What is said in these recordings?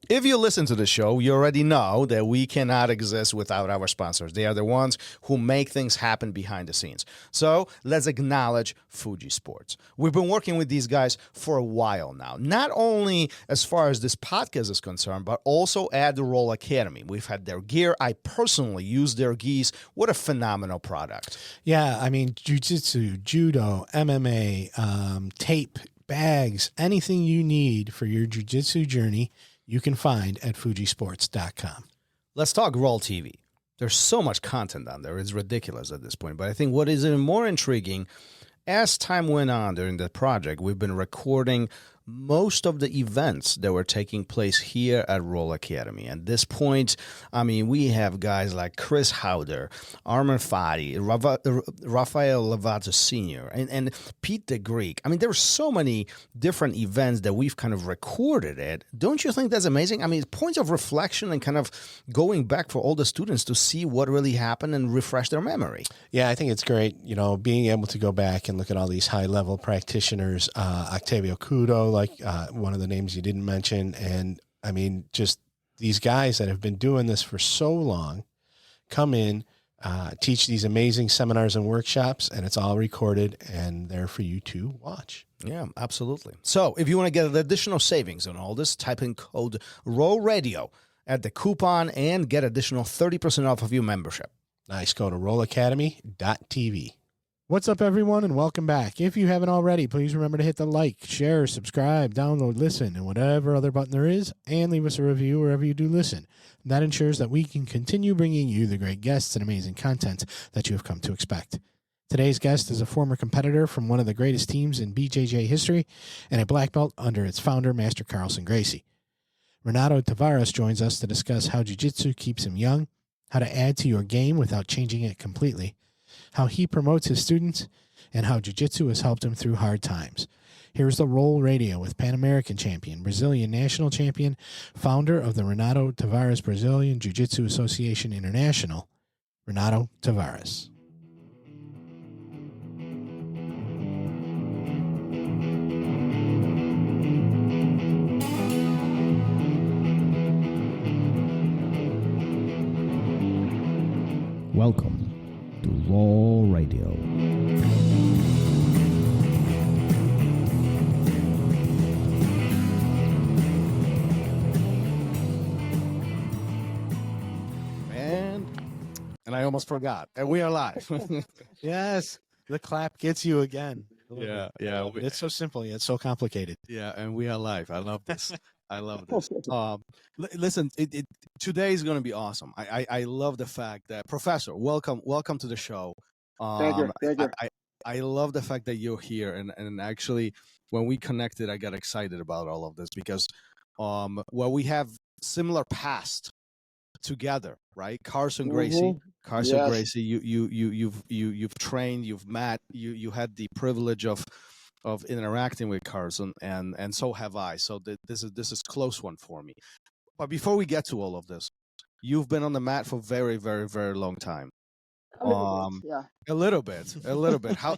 If you listen to the show, you already know that we cannot exist without our sponsors. They are the ones who make things happen behind the scenes. So let's acknowledge Fuji Sports. We've been working with these guys for a while now, not only as far as this podcast is concerned, but also at the Roll Academy. We've had their gear. I personally use their gis. What a phenomenal product. Yeah, I mean, Jiu-Jitsu, Judo, MMA, tape, bags, anything you need for your Jiu-Jitsu journey, you can find at fujisports.com. Let's talk Roll TV. There's so much content on there. It's ridiculous at this point. But I think what is even more intriguing, as time went on during the project, we've been recording most of the events that were taking place here at Roll Academy. At this point, I mean, we have guys like Chris Howder, Armin Fati, Rafael Lovato Sr., and Pete the Greek. I mean, there are so many different events that we've kind of recorded it. Don't you think that's amazing? I mean, points of reflection and kind of going back for all the students to see what really happened and refresh their memory. Yeah, I think it's great, you know, being able to go back and look at all these high-level practitioners, Octavio Cudo, like one of the names you didn't mention. And I mean, just these guys that have been doing this for so long come in, teach these amazing seminars and workshops, and it's all recorded and there for you to watch. Yeah, absolutely. So if you want to get additional savings on all this, type in code ROLLRADIO at the coupon and get additional 30% off of your membership. Nice. Go to rollacademy.tv. What's up, everyone, and welcome back. If you haven't already, please remember to hit the like, share, subscribe, download, listen, and whatever other button there is, and leave us a review wherever you do listen. That ensures that we can continue bringing you the great guests and amazing content that you have come to expect. Today's guest is a former competitor from one of the greatest teams in BJJ history and a black belt under its founder, Master Carlson Gracie. Renato Tavares joins us to discuss how Jiu-Jitsu keeps him young, how to add to your game without changing it completely, how he promotes his students, and how Jiu-Jitsu has helped him through hard times. Here's the Roll Radio with Pan American champion, Brazilian national champion, founder of the Renato Tavares Brazilian Jiu-Jitsu Association International, Renato Tavares. Welcome to Roll Radio. And I almost forgot. And we are live. Yes, the clap gets you again. Yeah. It's so simple, yet so complicated. Yeah, and we are live. I love this. I love this. Listen, today is going to be awesome. I love the fact that, Professor, welcome to the show. Thank you. I love the fact that you're here, and actually, when we connected, I got excited about all of this because, we have similar past together, right? Carlson Gracie, Yes. Gracie. You've trained, you've met, you had the privilege of interacting with Carlson, and so have I. So this is close one for me. But before we get to all of this, you've been on the mat for very, very, very long time. A little bit. How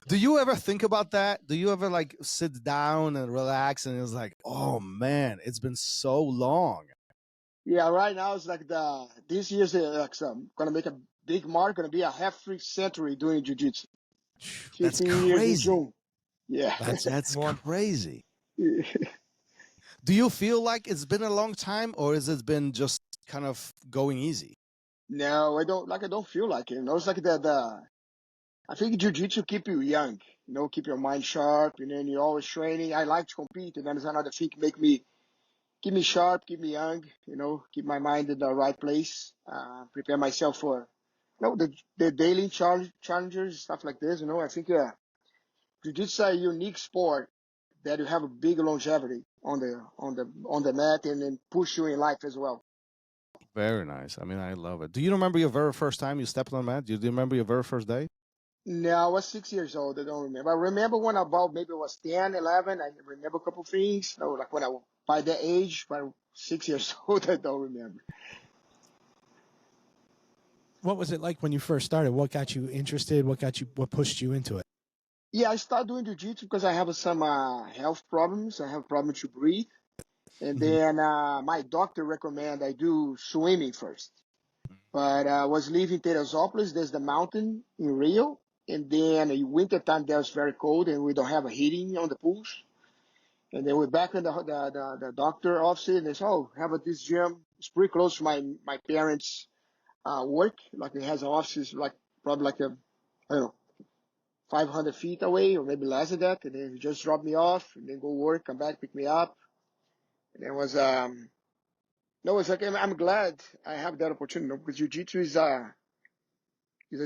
do you ever think about that? Do you ever like sit down and relax and it's like, oh man, it's been so long? Yeah, right now it's like this year's gonna make a big mark. Gonna be a half-century doing jiu-jitsu. That's 15 years in crazy. June. Yeah, That's crazy. Do you feel like it's been a long time, or has it been just kind of going easy? No, I don't feel like it. You know, it's like I think jiu-jitsu keep you young. You know, keep your mind sharp. And then you're always training. I like to compete, and then there's another thing keep me sharp, keep me young. You know, keep my mind in the right place. Prepare myself for, the daily challenges, stuff like this. You know, I think jiu-jitsu is a unique sport that you have a big longevity on the mat and then push you in life as well. Very nice. I mean, I love it. Do you remember your very first time you stepped on the mat? Do you remember your very first day? No, I was 6 years old. I don't remember. I remember when about maybe I was 10, 11. I remember a couple things. You know, like when by that age, by 6 years old, I don't remember. What was it like when you first started? What got you interested? What pushed you into it? Yeah, I started doing jiu-jitsu because I have some health problems. I have problems to breathe. And Mhm. then my doctor recommend I do swimming first. But I was living in Teresópolis. There's the mountain in Rio. And then in winter time, there's very cold and we don't have a heating on the pools. And then we're back in the doctor office and they say, oh, have at this gym. It's pretty close to my parents' work. Like it has an office like probably like I don't know, 500 feet away or maybe less than that. And then he just dropped me off and then go work, come back, pick me up. And it was, no, it's like, I'm glad I have that opportunity, you know, because jiu-jitsu is a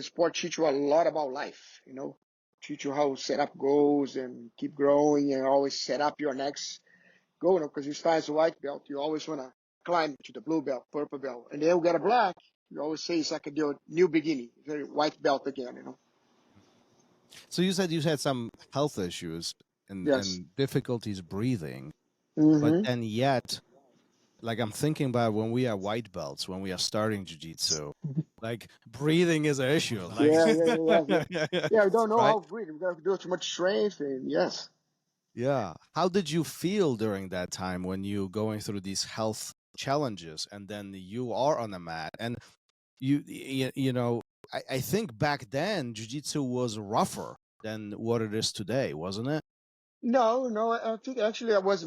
sport teach you a lot about life, you know, teach you how set up goals and keep growing and always set up your next goal, you know, because you start as a white belt, you always want to climb to the blue belt, purple belt, and then you get a black, you always say it's like a new beginning, very white belt again, you know. So you said you had some health issues Yes. and difficulties breathing, but Mm-hmm. then yet, like I'm thinking about when we are white belts, when we are starting jiu-jitsu, like breathing is an issue. Like, Yeah, we don't know right? how to breathe. We got to do too much strength, and yes. Yeah. How did you feel during that time when you going through these health challenges and then you are on the mat and you know, I think back then jiu-jitsu was rougher than what it is today, wasn't it? No, I think actually I was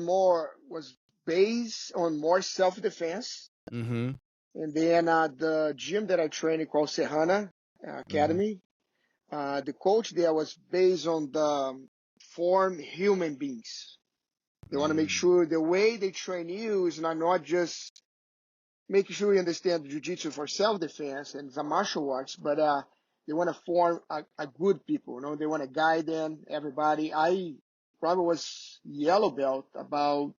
based on more self-defense. Mm-hmm. And then the gym that I trained called Serrana Mm-hmm. Academy, the coach there was based on the form human beings. They want to make Mm-hmm. sure the way they train you is not just making sure you understand jiu-jitsu for self-defense and the martial arts, but they want to form a good people. You know, they want to guide them, everybody. I probably was yellow belt about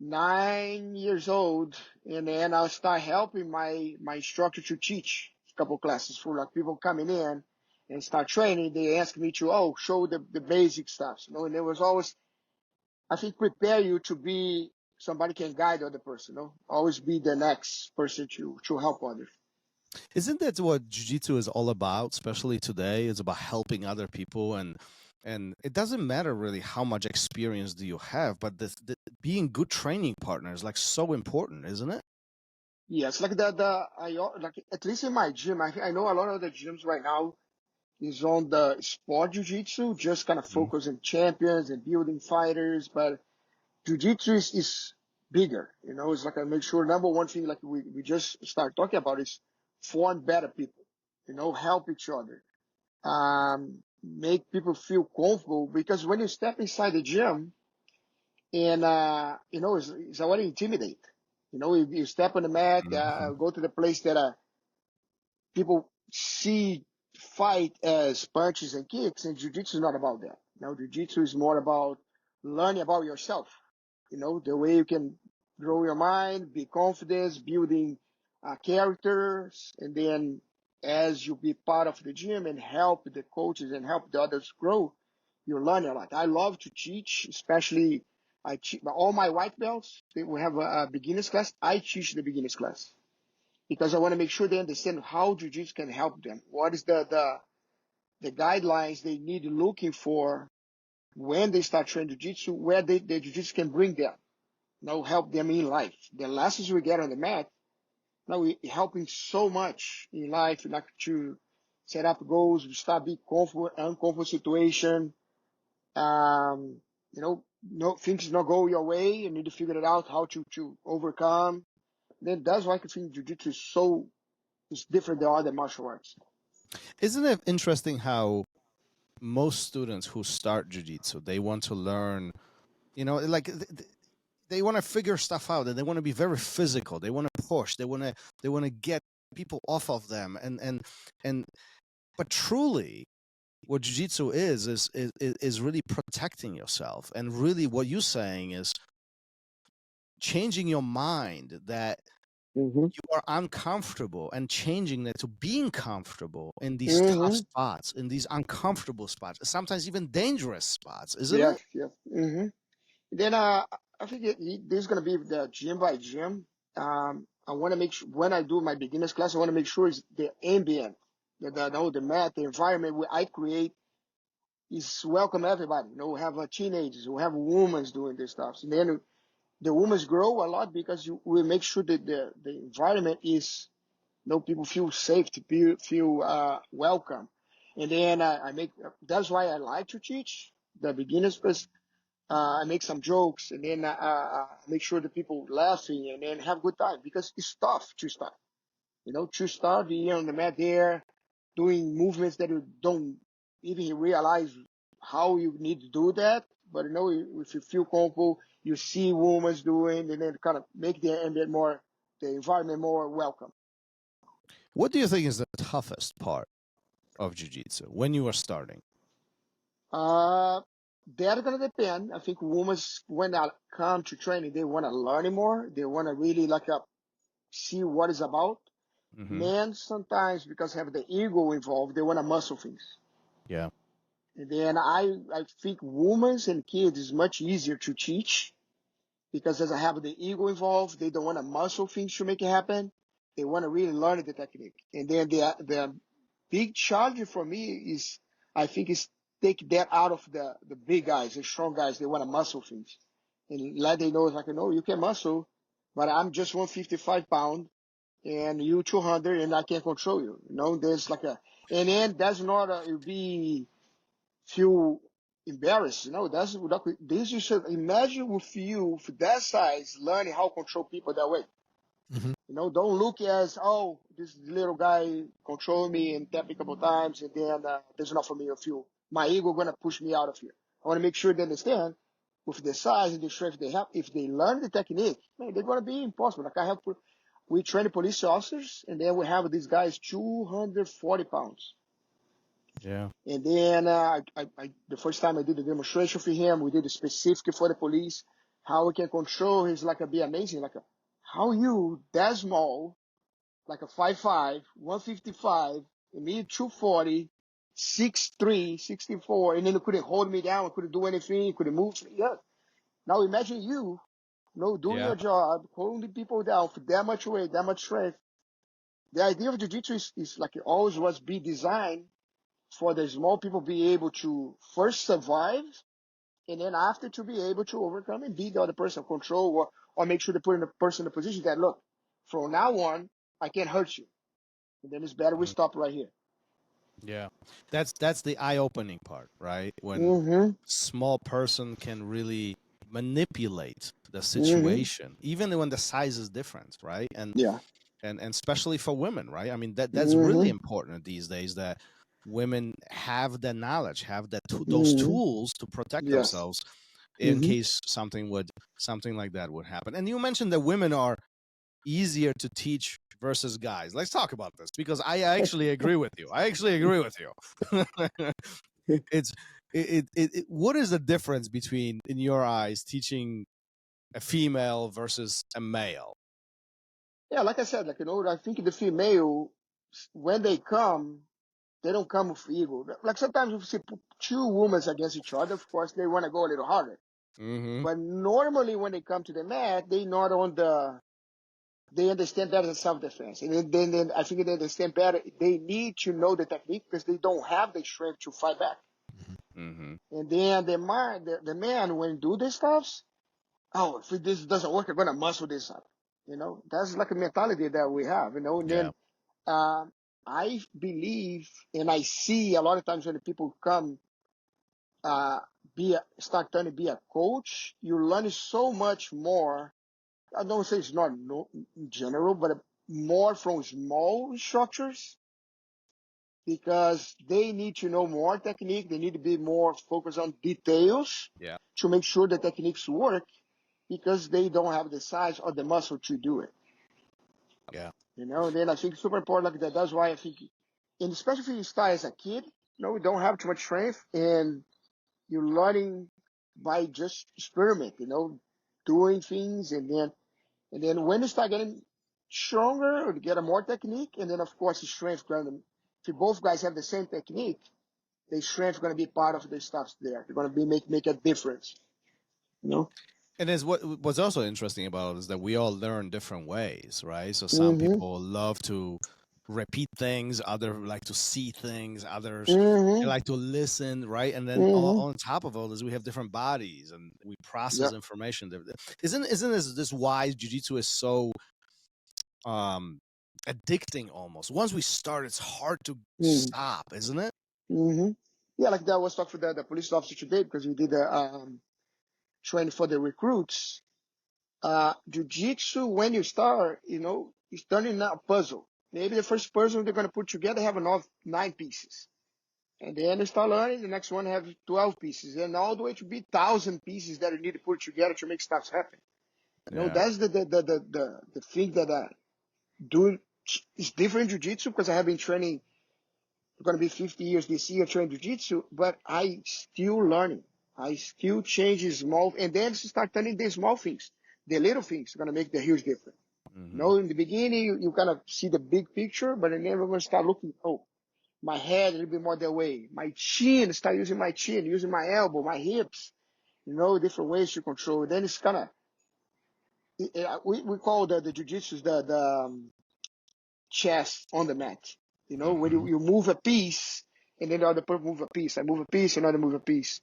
9 years old, and then I'll start helping my instructor to teach a couple classes for like people coming in and start training. They ask me to show the basic stuff, you know. And there was always, I think, prepare you to be somebody can guide the other person, you know. Always be the next person to help others. Isn't that what jiu-jitsu is all about, especially today? It's about helping other people and it doesn't matter really how much experience do you have, but the being good training partner is like so important, isn't it? Yes, like like at least in my gym, I know a lot of the gyms right now is on the sport jiu-jitsu, just kind of Mhm. focus on champions and building fighters, but jiu-jitsu is bigger, you know. It's like I make sure number one thing, like we just start talking about, is form better people, you know, help each other, make people feel comfortable, because when you step inside the gym and you know, it's already intimidate, you know. You step on the mat, Mhm. go to the place that people see fight as punches and kicks, and jiu-jitsu is not about that. Now, jiu-jitsu is more about learning about yourself. You know, the way you can grow your mind, be confident, building characters, and then as you be part of the gym and help the coaches and help the others grow, you're learning a lot. I love to teach, especially I teach all my white belts. We have a beginners class. I teach the beginners class because I want to make sure they understand how jiu-jitsu can help them. What is the guidelines they need looking for when they start training jiu-jitsu, where the jiu-jitsu can bring them, you know, help them in life. The lessons we get on the mat, now we helping so much in life, like to set up goals, start being comfortable, uncomfortable situation. You know, no things not go your way. You need to figure it out how to overcome. Then that's why I think jiu-jitsu is so it's different than other martial arts. Isn't it interesting how most students who start jiu-jitsu, they want to learn, you know, like they want to figure stuff out and they want to be very physical. They want to push. They want to get people off of them and but truly what jiu-jitsu is really protecting yourself, and really what you're saying is changing your mind that Mm-hmm. you are uncomfortable and changing that to being comfortable in these tough Mm-hmm. spots, in these uncomfortable spots, sometimes even dangerous spots, isn't it? Yes, yes. Mm-hmm. Then I think there's gonna be the gym by gym. I want to make sure when I do my beginners class, I want to make sure it's the ambient, the mat, the environment where I create is welcome everybody. You know, we have teenagers, we have women doing this stuff. And then the women's grow a lot because we make sure that the environment is, people feel safe, to feel welcome. And then that's why I like to teach the beginners, because I make some jokes, and then make sure that people laughing and then have a good time, because it's tough to start. To start being on the mat there, doing movements that you don't even realize how you need to do that. But if you feel comfortable, you see women doing, and then kind of make the environment more welcome. What do you think is the toughest part of jiu-jitsu when you are starting? That's gonna depend. I think women, when they come to training, they want to learn more. They want to really see what it's about. Mm-hmm. Men sometimes, because have the ego involved, they want to muscle things. Yeah. And then I think women and kids is much easier to teach, because as I have the ego involved, they don't want to muscle things to make it happen. They want to really learn the technique. And then the big challenge for me is, I think, is take that out of the big guys, the strong guys. They want to muscle things, and let they know, no, you can muscle, but I'm just 155 pound and you 200, and I can't control you. There's and then that's not it'll be feel embarrassed. This you should imagine with you for that size learning how to control people that way. Mm-hmm. Don't look as, oh, this little guy control me and tap me a couple times, and then there's enough for me to feel my ego gonna push me out of here. I want to make sure they understand with the size and the strength they have. If they learn the technique, man, they're gonna be impossible. We train police officers, and then we have these guys 240 pounds. Yeah. And then the first time I did the demonstration for him, we did it specifically for the police, how we can control his be amazing. How you that small, like a 5'5", 155, and me 240, 6'3", 64, and then you couldn't hold me down, couldn't do anything, couldn't move. Yeah. Now imagine doing Yeah. your job, holding people down for that much weight, that much strength. The idea of jiu-jitsu is it always was be designed for the small people be able to first survive, and then after to be able to overcome and beat the other person, control, or make sure to put in the person in a position that, look, from now on, I can't hurt you. And then it's better we stop right here. Yeah. That's the eye-opening part, right? When Mm-hmm. small person can really manipulate the Mm-hmm. situation, even when the size is different, right? And Yeah. and especially for women, right? I mean, that's Mm-hmm. really important these days, that women have the knowledge, have those Mm-hmm. tools to protect Yes. themselves in Mm-hmm. case something like that would happen. And you mentioned that women are easier to teach versus guys. Let's talk about this, because I actually agree with you. It's what is the difference between, in your eyes, teaching a female versus a male? Yeah, like I said, I think the female, when they come, they don't come with ego. Like sometimes if you see two women against each other, of course, they want to go a little harder. Mm-hmm. But normally when they come to the mat, they understand better than self-defense. And then I think they understand better. They need to know the technique because they don't have the strength to fight back. Mm-hmm. And then the man, when do this stuff, oh, if this doesn't work, I'm going to muscle this up. That's like a mentality that we have, and Yeah. then I believe, and I see a lot of times when the people come, start trying to be a coach, you learn so much more. I don't say it's not in general, but more from small structures, because they need to know more technique. They need to be more focused on details Yeah. to make sure the techniques work, because they don't have the size or the muscle to do it. Yeah. And then I think it's super important like that. That's why I think, and especially if you start as a kid, we don't have too much strength, and you're learning by just experiment, doing things, and then when you start getting stronger or get a more technique, and then of course the strength if you both guys have the same technique, the strength going to be part of the stuff there. They're going to be make a difference, And what's also interesting about it is that we all learn different ways, right? So some Mm-hmm. people love to repeat things, others like to see things, others they Mm-hmm. like to listen, right? And then Mm-hmm. on top of all this, we have different bodies and we Yeah. process information. Isn't this why jiu-jitsu is so addicting almost? Once we start, it's hard to Mm-hmm. stop, isn't it? Mm-hmm. Yeah, like that. I was talking with the police officer today because we did a training for the recruits. Jiu-jitsu, when you start, it's turning a puzzle. Maybe the first puzzle they're going to put together have enough 9 pieces. And then you start learning, the next one have 12 pieces. And all the way to be 1,000 pieces that you need to put together to make stuff happen. Yeah. That's the thing that I do. It's different in jiu-jitsu because I have been training. It's going to be 50 years this year training jiu-jitsu, but I still learning. I still change small, and then start turning the small things. The little things are going to make the huge difference. Mm-hmm. In the beginning, you kind of see the big picture, but then we're going to start looking, my head a little bit more that way. My chin, start using my chin, using my elbow, my hips, different ways to control. Then it's kind of, we call the jiu-jitsu the chess on the mat. When Mm-hmm. you move a piece and then the other person move a piece. I move a piece, another move a piece.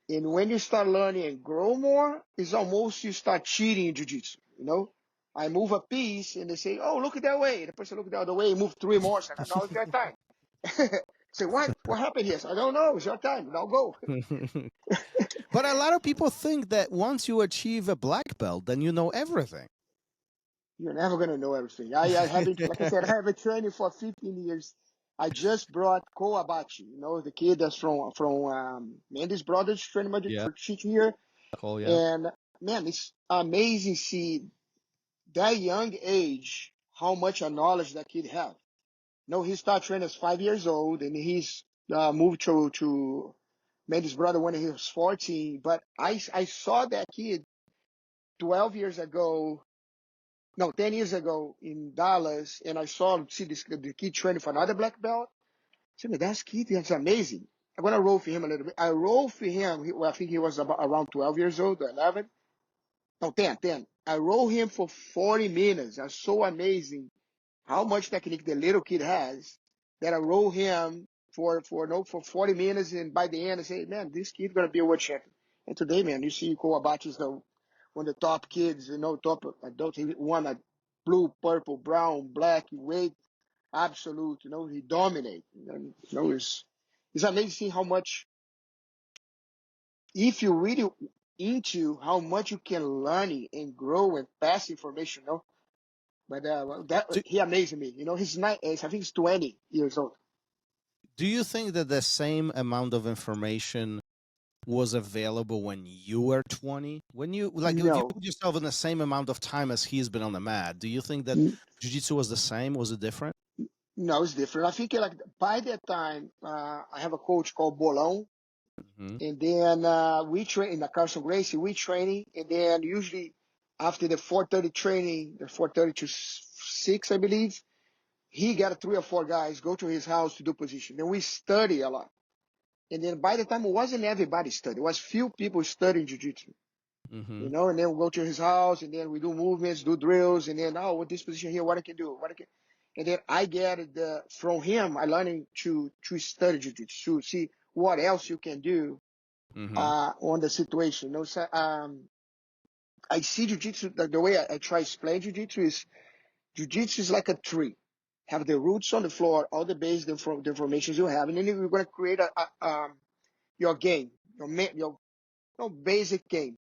And when you start learning and grow more, it's almost you start cheating in jiu-jitsu. I move a piece and they say, oh, look at that way. The person look the other way, move 3 more. So now it's your time. Say, what happened here? So I don't know. It's your time. Now go. But a lot of people think that once you achieve a black belt, then you know everything. You're never going to know everything. I haven't, like I said, I have been training for 15 years. I just brought Kowabachi, the kid that's from Mendes Brothers training Yeah. for teaching here. Cool. Yeah. And man, it's amazing to see that young age how much knowledge that kid have. He started training as 5 years old, and he's moved to Mendes brother when he was 14. But I saw that kid 12 years ago. No, 10 years ago in Dallas, and I see the kid training for another black belt. I said, man, that's kid, that's amazing. I'm going to roll for him a little bit. I rolled for him. I think he was around 12 years old or 11. No, 10. I rolled him for 40 minutes. That's so amazing how much technique the little kid has that I roll him for 40 minutes. And by the end, I say, man, this kid's going to be a world champion. And today, man, you see Kowabachi is one of the top kids, top adults. He won a blue, purple, brown, black weight, absolute, he dominates. It's amazing how much, if you really into how much you can learn and grow and pass information, But Do, he amazed me. He's not. I think he's 20 years old. do you think that the same amount of information was available when you were 20? When you if you No, put yourself in the same amount of time as he's been on the mat, do you think that N- jiu-jitsu was the same? Was it different? no, it's different. I think like by that time, I have a coach called Bolão, Hmm. and then we train in the Carlson Gracie. We training, and then usually after the 4:30 training, the 4:30 to 6, I believe, he got 3 or 4 guys go to his house to do position. Then we study a lot. And then by the time it wasn't everybody study, it was few people studying jiu-jitsu. Hmm. And then we'll go to his house, and then we do movements, do drills, and then, with this position here, what I can do, and then I get from him, I learning to study jiu-jitsu, to see what else you can do, Hmm. on the situation. So, I see jiu-jitsu, the way I try to explain jiu-jitsu is, jiu-jitsu is like a tree. Have the roots on the floor, all the base, the formations you have, and then you're going to create your game, your basic game.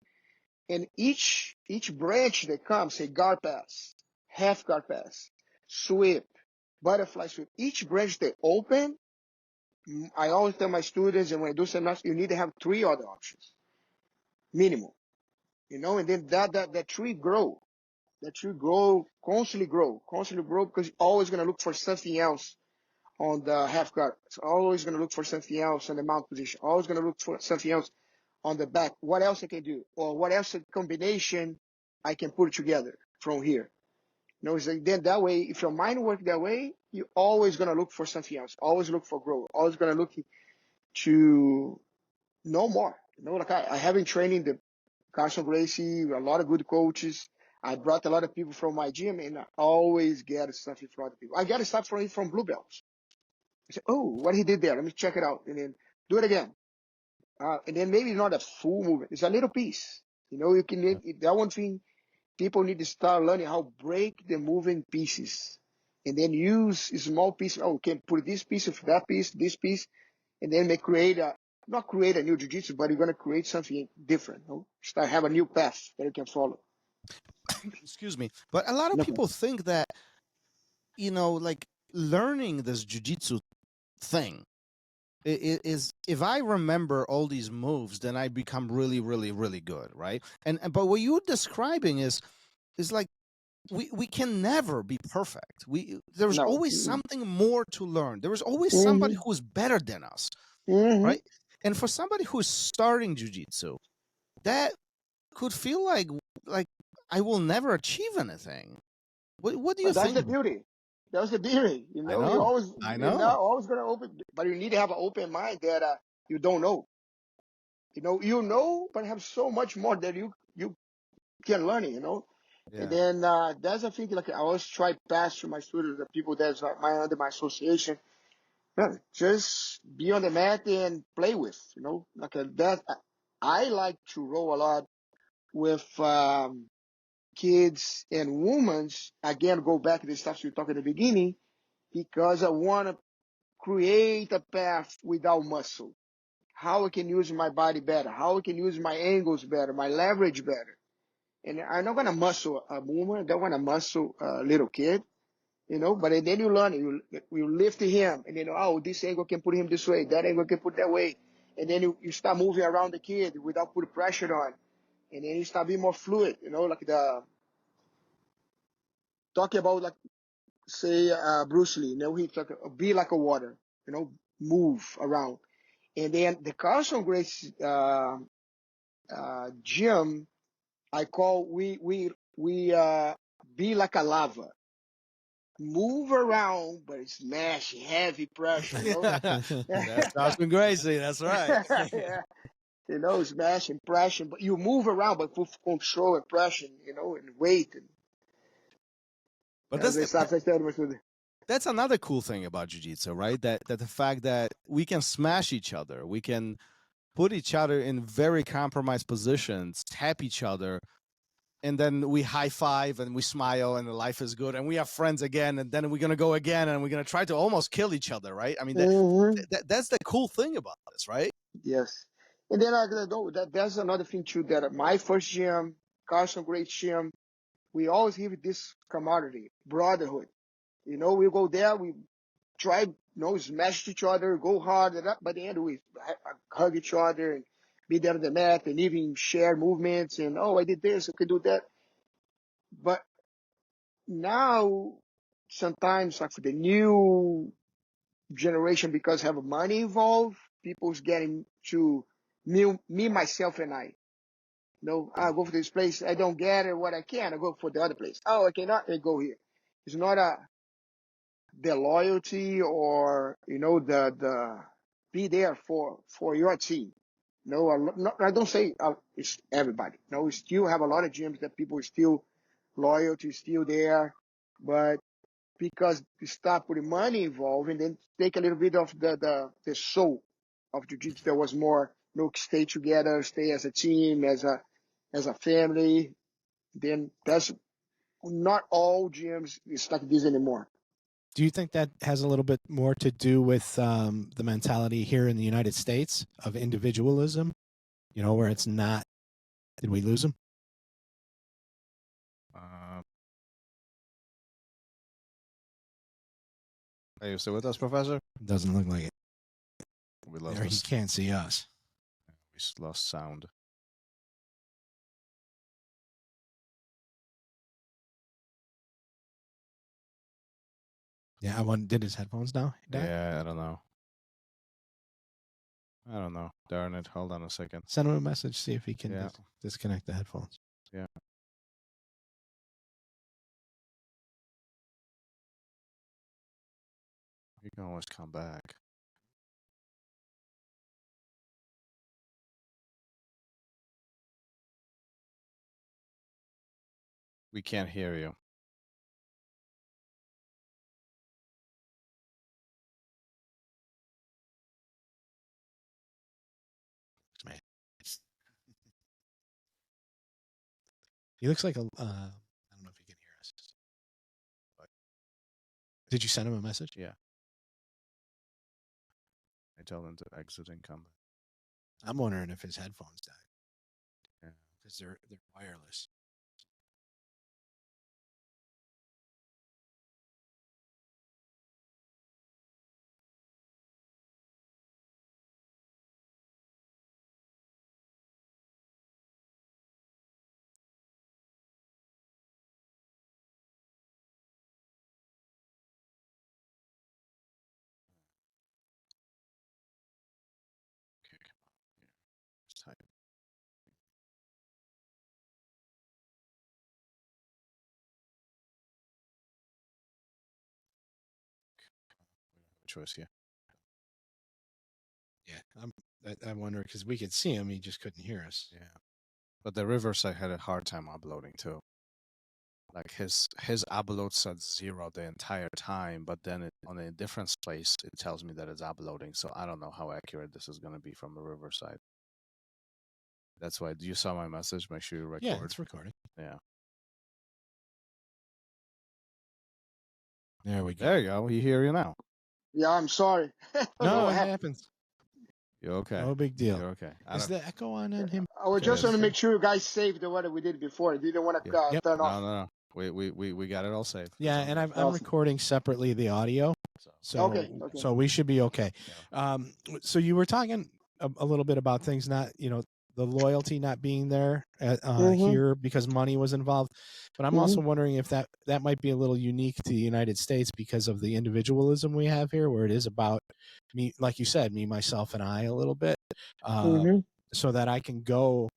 And each branch that comes, say guard pass, half guard pass, sweep, butterfly sweep. Each branch they open, I always tell my students, and when I do seminars, you need to have 3 other options, minimum. And then that tree grow. That tree constantly grow, because you're always gonna look for something else on the half guard. It's always gonna look for something else on the mount position. Always gonna look for something else on the back. What else I can do? Or what else a combination I can put together from here? It's like, then that way, if your mind works that way, you're always going to look for something else. Always look for growth. Always going to look to know more. Like I have been training the Carlson Gracie, a lot of good coaches. I brought a lot of people from my gym, and I always get stuff from other people. I get stuff from blue belts. I say, oh, what he did there? Let me check it out, and then do it again. And then maybe not a full movement. It's a little piece. You can that one thing. People need to start learning how to break the moving pieces, and then use small pieces. Oh, can put this piece of that piece, this piece, and then not create a new jiu-jitsu, but you're gonna create something different. Start have a new path that you can follow. Excuse me, but a lot of No. people think that like learning this jiu-jitsu thing is if I remember all these moves, then I become really, really, really good, right? And but what you're describing is like we can never be perfect. There's No. always something more to learn. There is always somebody Mm-hmm. who's better than us, Mm-hmm. right? And for somebody who's starting jiu-jitsu, that could feel like I will never achieve anything. What do you But that's think? the beauty. That's the beauty. I You know. always I you're know. not always gonna open, but you need to have an open mind that you don't know. But have so much more that you can learn it. And Yeah. then that's a thing. Like I always try to pass to my students, the people that's under my association. Man, just be on the mat and play with. Like that. I like to roll a lot with kids and women. Again, go back to the stuff you talked at the beginning, because I want to create a path without muscle. How I can use my body better, how I can use my angles better, my leverage better. And I'm not going to muscle a woman, I don't want to muscle a little kid, but then you learn it. You lift him, and oh, this angle can put him this way, that angle can put that way. And then you start moving around the kid without putting pressure on. And then you start being more fluid, like talking about, like, say, Bruce Lee, he talk, be like a water, move around. And then the Carlson Gracie gym, I call we be like a lava, move around, but smash, heavy pressure, That's Carlson Gracie. That's right. yeah, smash and pressure, but you move around, but with control and pressure, and weight. And But that's the stuff I started with. that's another cool thing about jiu-jitsu, right? That the fact that we can smash each other, we can put each other in very compromised positions, tap each other, and then we high five and we smile and the life is good and we are friends again, and then we're gonna go again and we're gonna try to almost kill each other, right? I mean, Mm-hmm. that's the cool thing about this, right? Yes. And then that's another thing too, that at my first gym, Carson Great Gym, we always have this camaraderie, brotherhood. We go there, we try, smash each other, go hard, and by the end we hug each other and be there on the mat and even share movements and, oh, I did this, I could do that. But now, sometimes, like, for the new generation, because have money involved, people's getting to me, myself, and I. I go for this place, I don't get it, what I can, I go for the other place. Oh, I cannot, I go here. It's not the loyalty, or the be there for your team. I don't say it's everybody. No, we still have a lot of gyms that people are still loyalty, still there, but because you start putting money involved, and then take a little bit of the soul of jiu-jitsu that was more, stay together, stay as a team, as a family. Then that's not all gyms is like this anymore. Do you think that has a little bit more to do with the mentality here in the United States of individualism? Where it's not. Did we lose him? Are you still with us, Professor? Doesn't look like it. We lost There, he can't see us. we lost sound. Yeah, did his headphones down? Yeah, I don't know. Darn it. Hold on a second. Send him a message, see if he can Yeah. disconnect the headphones. Yeah. You can always come back. We can't hear you. Man. He looks like a. I don't know if you can hear us. But did you send him a message? Yeah. I told him to exit and come back. I'm wondering if his headphones died. Yeah. Because they're wireless. Okay, come on. Yeah. Just type. We don't have a choice here. Yeah, I wonder because we could see him, he just couldn't hear us. Yeah. But the Riverside had a hard time uploading too. Like his upload said 0 the entire time, but then on a different place it tells me that it's uploading. So I don't know how accurate this is going to be from the Riverside. That's why. Do you saw my message? Make sure you record. Yeah, it's recording. Yeah. There we go. There you go. You hear you now. Yeah, I'm sorry. No, it happened. happens. You're okay. No big deal. You're okay. Is the echo on him? I was just Yes. want to make sure you guys saved what we did before. I didn't want to Yeah. turn No, off. no, no. We got it all saved. Yeah, It's all and good. I'm Awesome. recording separately the audio. So Okay. so we should be okay. So you were talking a little bit about things not, the loyalty not being there here because money was involved. But I'm also wondering if that might be a little unique to the United States because of the individualism we have here, where it is about me, like you said, me, myself, and I a little bit, so that I can go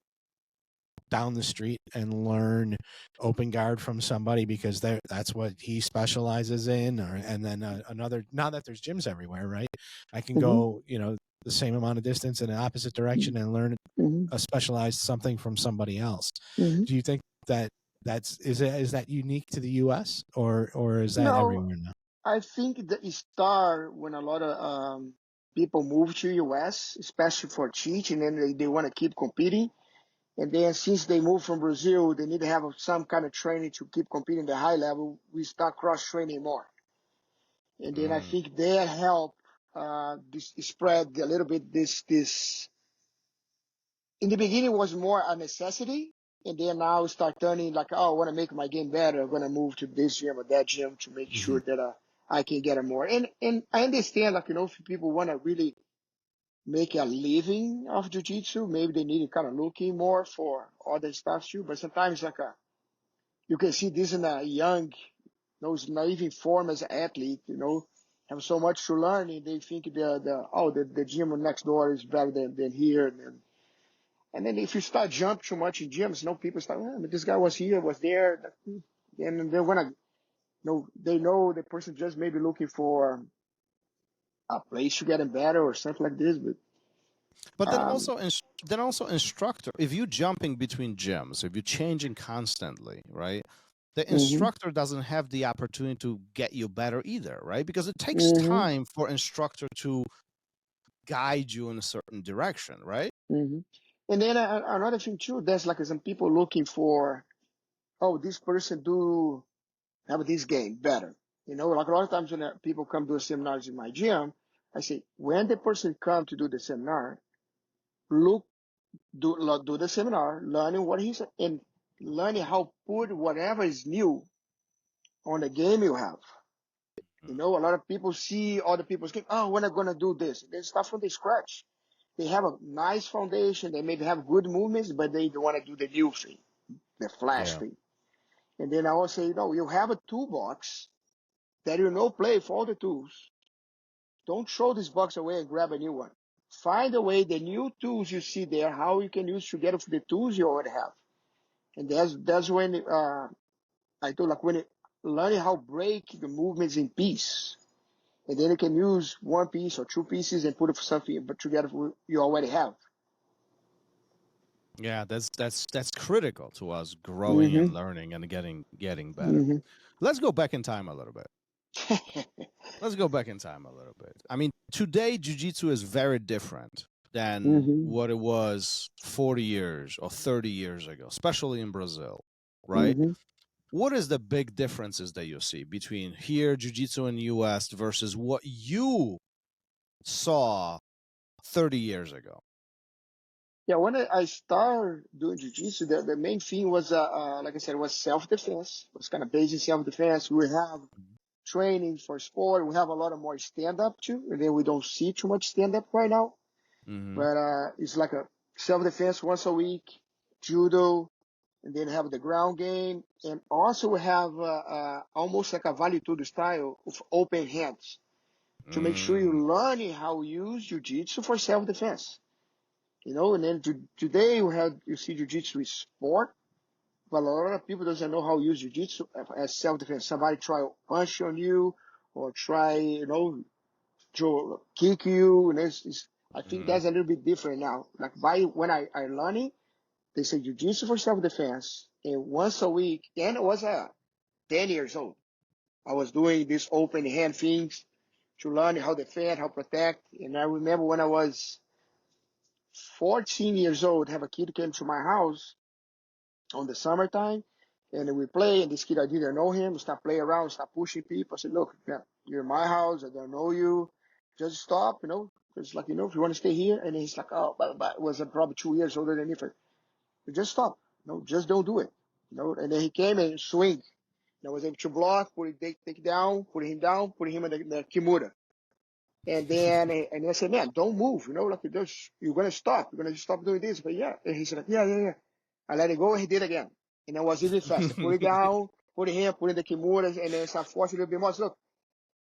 down the street and learn open guard from somebody because that's what he specializes in, and then another. Now that there's gyms everywhere, right? I can go, the same amount of distance in the opposite direction and learn a specialized something from somebody else. Do you think is that unique to the U.S. or is that No, everywhere now? I think that it started when a lot of people move to US, especially for teaching, and they want to keep competing. And then since they moved from Brazil, they need to have some kind of training to keep competing at the high level. We start cross training more, and then I think that helped this spread a little bit. This in the beginning was more a necessity, and then now it start turning like, oh, I want to make my game better. I'm gonna move to this gym or that gym to make sure that I can get it more. And I understand, like, if people want to really make a living of jiu-jitsu, maybe they need to kind of looking more for other stuff too. But sometimes like you can see this in a young, those naive form as an athlete, have so much to learn, and they think the gym next door is better than here. And then if you start jump too much in gyms, people start, but this guy was here, was there, and they're gonna, they know the person just maybe looking for a place to get better or something like this. But then also instructor. If you're jumping between gyms, if you're changing constantly, right? The instructor doesn't have the opportunity to get you better either, right? Because it takes time for instructor to guide you in a certain direction, right? And then another thing too, there's like some people looking for, oh, this person do have this game better. Like a lot of times when people come do seminars in my gym, I say, when the person come to do the seminar, do the seminar, learning what he's, and learning how put whatever is new on the game you have. A lot of people see other people's game, oh, when I'm going to do this. They start from the scratch. They have a nice foundation. They maybe have good movements, but they don't want to do the new thing, the flash thing. And then I will say, you have a toolbox that play for all the tools. Don't throw this box away and grab a new one. Find a way, the new tools you see there, how you can use together with the tools you already have. And that's when I told, like, when learning how break the movements in piece. And then you can use one piece or two pieces and put it for something but together you already have. Yeah, that's critical to us growing Mm-hmm. and learning and getting better. Mm-hmm. Let's go back in time a little bit. Let's go back in time a little bit. I mean, today jiu-jitsu is very different than Mm-hmm. what it was 40 years or 30 years ago, especially in Brazil, right? Mm-hmm. What is the big differences that you see between here jiu-jitsu in the US versus what you saw 30 years ago? Yeah, when I started doing jiu-jitsu, the main thing was, like I said, was self-defense. It was kind of basic self-defense. We have training for sport. We have a lot of more stand-up too, and then we don't see too much stand-up right now. Mm-hmm. But it's like a self-defense once a week, judo, and then have the ground game, and also we have almost like a vale tudo style of open hands to make sure Mm. you're learning how to use jiu-jitsu for self-defense. And then today you see jiu-jitsu is sport, but a lot of people doesn't know how to use jiu-jitsu as self-defense. Somebody try to punch on you or try, to kick you, and I think Mm-hmm. that's a little bit different now. Like when I learned it, they say jiu-jitsu for self-defense, and once a week, and I was 10 years old. I was doing these open hand things to learn how to defend, how to protect. And I remember when I was 14 years old, have a kid came to my house on the summertime, and then we play. And this kid, I didn't know him. We start playing around, start pushing people. I said, "Look, man, you're in my house. I don't know you. Just stop, It's like, if you want to stay here." And he's like, "Oh, but was probably 2 years older than me. Just stop. No, just don't do it. And then he came and swing. I was able to block, take down, put him in the kimura. And I said, "Man, don't move. Like you're gonna stop. You're gonna stop doing this." But yeah, and he said, "Yeah, yeah, yeah." I let it go, and he did again. And I was even faster. Put it down, put in the kimura, and then start forcing a little bit more. I said, "Look,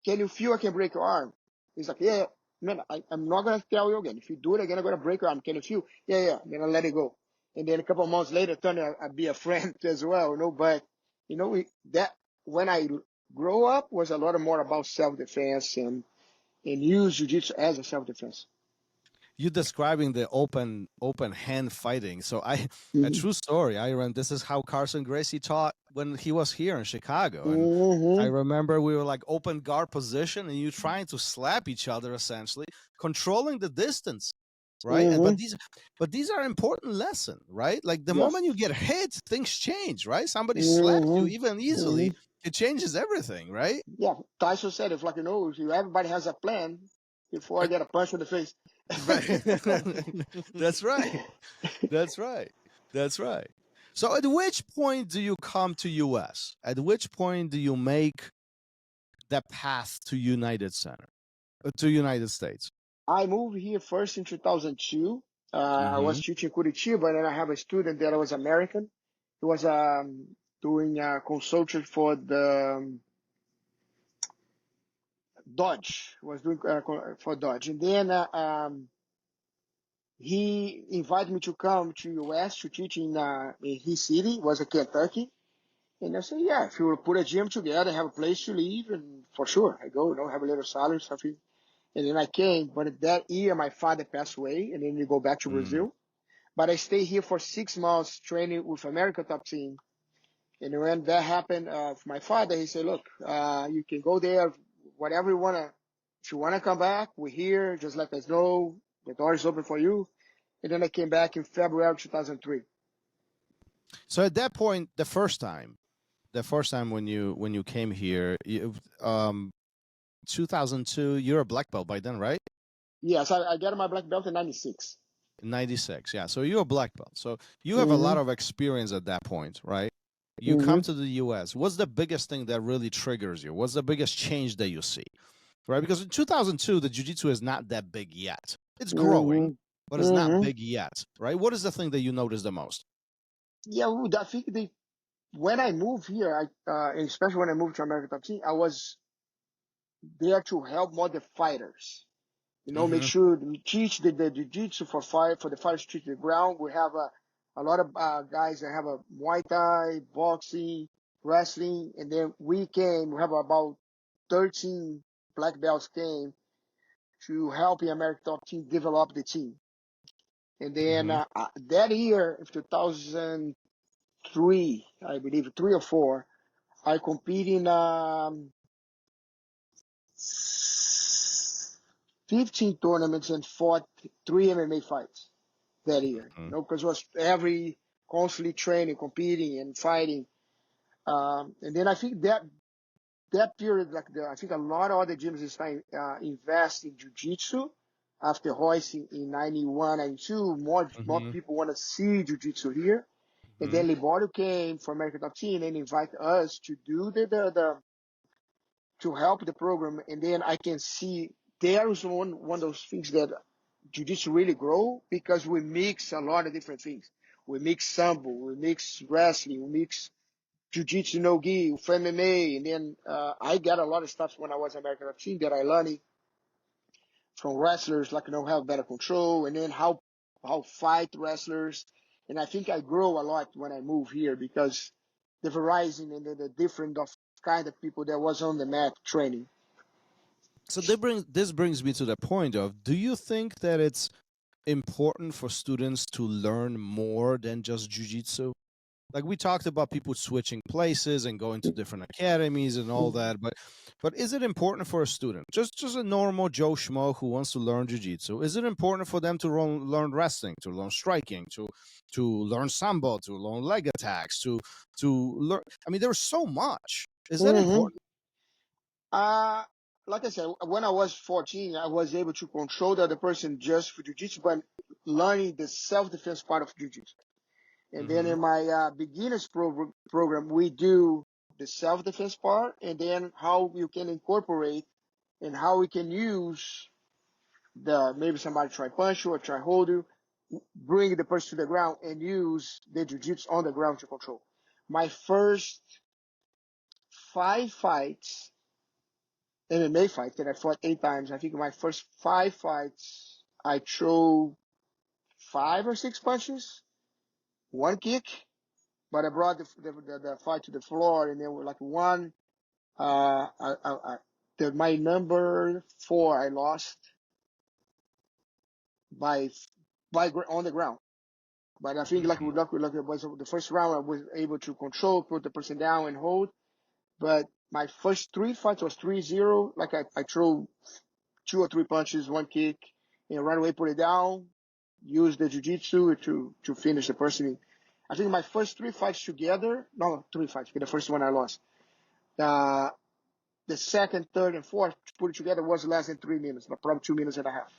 can you feel I can break your arm?" He's like, "Yeah, man, I'm not gonna tell you again. If you do it again, I'm gonna break your arm. Can you feel?" "Yeah, yeah." Then I let it go. And then a couple of months later, turned out I'd be a friend as well. But that when I grow up was a lot more about self defense and use jiu-jitsu as a self defense. You describing the open hand fighting. So a Mm-hmm. true story. I remember this is how Carlson Gracie taught when he was here in Chicago, and I Mm-hmm. remember we were like open guard position, and you trying to slap each other essentially, controlling the distance, right? And Mm-hmm. but these are important lesson, right? Like the Yes. moment you get hit, things change, right? Somebody slaps you Mm-hmm. even Mm-hmm. easily, it changes everything, right? Yeah. Tyson said, if like everybody has a plan before I get a punch in the face. Right. That's right. That's right. That's right. So at which point do you come to US? At which point do you make the path to United States? I moved here first in 2002. I Mm-hmm. was teaching Curitiba, and then I have a student that was American. He was doing consulting for the Dodge. He was doing for Dodge, and then he invited me to come to US to teach in his city. It was in Kentucky. And I said, "Yeah, if you will put a gym together, have a place to live, and for sure, I go, have a little salary, something." And then I came, but that year my father passed away, and then we go back to Mm. Brazil. But I stayed here for 6 months training with America top team. And when that happened, for my father, he said, "Look, you can go there, whatever you wanna. If you wanna come back, we're here. Just let us know. The door is open for you." And then I came back in February 2003. So at that point, the first time when you came here, 2002, you're a black belt by then, right? Yes, I got my black belt in '96. 96, yeah. So you're a black belt. So you have a Mm-hmm. lot of experience at that point, right? You Mm-hmm. come to the US. What's the biggest thing that really triggers you? What's the biggest change that you see? Right? Because in 2002, the jiu-jitsu is not that big yet. It's growing, Mm-hmm. but it's not Mm-hmm. big yet, right? What is the thing that you notice the most? Yeah, I think when I moved here, and especially when I moved to American Top Team, I was there to help more the fighters. Make Mm-hmm. sure we teach the jiu-jitsu for the fighters to teach the ground. We have a lot of guys that have a Muay Thai, boxing, wrestling, and then we have about 13 black belts came to help the American Top Team develop the team. And then Mm-hmm. that year, of 2003, I believe, 3 or 4, I competed in 15 tournaments and fought 3 MMA fights that year. Mhm. Because it was every constantly training, competing, and fighting. And then I think that period, I think a lot of other gyms started invest in jiu-jitsu after Royce in 91, 92. More Mhm. people want to see jiu-jitsu here. And Mhm. then Liborio came from American Top Team and invite us to do to help the program. And then I can see there is one of those things that jiu-jitsu really grow because we mix a lot of different things. We mix sambo, we mix wrestling, we mix jiu-jitsu no-gi, MMA, and then I got a lot of stuff when I was American Top Team that I learned from wrestlers, have better control, and then how fight wrestlers. And I think I grow a lot when I move here because the variety and the different of kind of people that was on the mat training. So this brings me to the point of: do you think that it's important for students to learn more than just jujitsu? Like we talked about people switching places and going to different academies and all that, but is it important for a student, just a normal Joe Schmo who wants to learn jiu-jitsu, is it important for them to learn wrestling, to learn striking, to learn sambo, to learn leg attacks, to learn? I mean, there's so much. Is that Mm-hmm. important? Like I said, when I was 14, I was able to control the other person just for jiu-jitsu, but learning the self-defense part of jiu-jitsu. And then Mm-hmm. in my beginners program, we do the self-defense part, and then how you can incorporate and how we can use maybe somebody try punch you or try hold you, bring the person to the ground and use the jiu-jitsu on the ground to control. My first 5 fights, MMA fights that I fought 8 times, I think my first 5 fights, I threw 5 or 6 punches, 1 kick, but I brought the fight to the floor, and then we're like one. My number 4, I lost by on the ground. But I think like it was the first round, I was able to control, put the person down, and hold. But my first 3 fights was 3-0. Like I threw 2 or 3 punches, 1 kick, and right away put it down. Use the jiu-jitsu to finish the person. I think my first 3 fights together, no, 3 fights. The first one I lost. The second, third, and fourth put it together was less than 3 minutes, but probably 2 minutes and a half.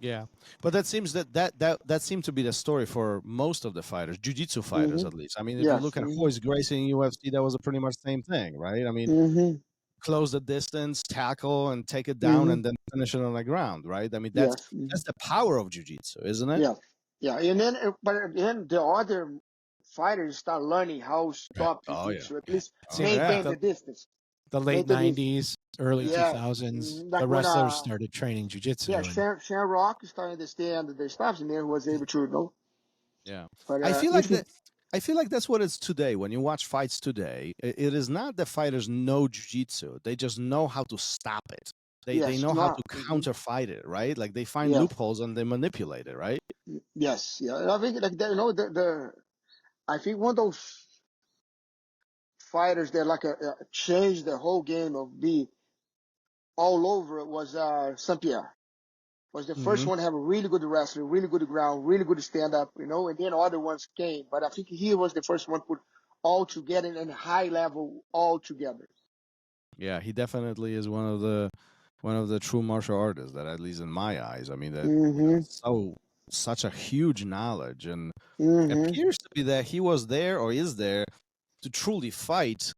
Yeah, but that seems that seemed to be the story for most of the fighters, jiu-jitsu fighters Mm-hmm. at least. I mean, if you Yes. look at Mm-hmm. Royce Gracie in UFC, that was a pretty much same thing, right? I mean, Mm-hmm. close the distance, tackle, and take it down, Mm-hmm. and then finish it on the ground, right? I mean, Yes. Mm-hmm. that's the power of jiu-jitsu, isn't it? Yeah. Yeah. And then, but then the other fighters start learning how to stop Oh yeah, jiu-jitsu, at least It seemed like maintain yeah. the distance. the late Maintain this. 90s, early Yes. 2000s, Like the when, wrestlers started training jujitsu. And Shane Rock started to understand the stops, and then was able to, Yeah, but, I feel like if you, that. I feel like that's what it's today. When you watch fights today, it is not that fighters know jujitsu; they just know how to stop it. They yes, know how no, to counter fight it, right? Like they find yes, loopholes and they manipulate it, right? yes, yeah. And I think like I think one of those fighters that changed the whole game of be all over it was Saint Pierre. Was the first Mhm. one to have a really good wrestler, really good ground, really good stand up, and then other ones came. But I think he was the first one to put all together and high level all together. Yeah, he definitely is one of the true martial artists that, at least in my eyes, I mean, that Mm-hmm. has such a huge knowledge, and it Mm-hmm. appears to be that he was there or is there to truly fight,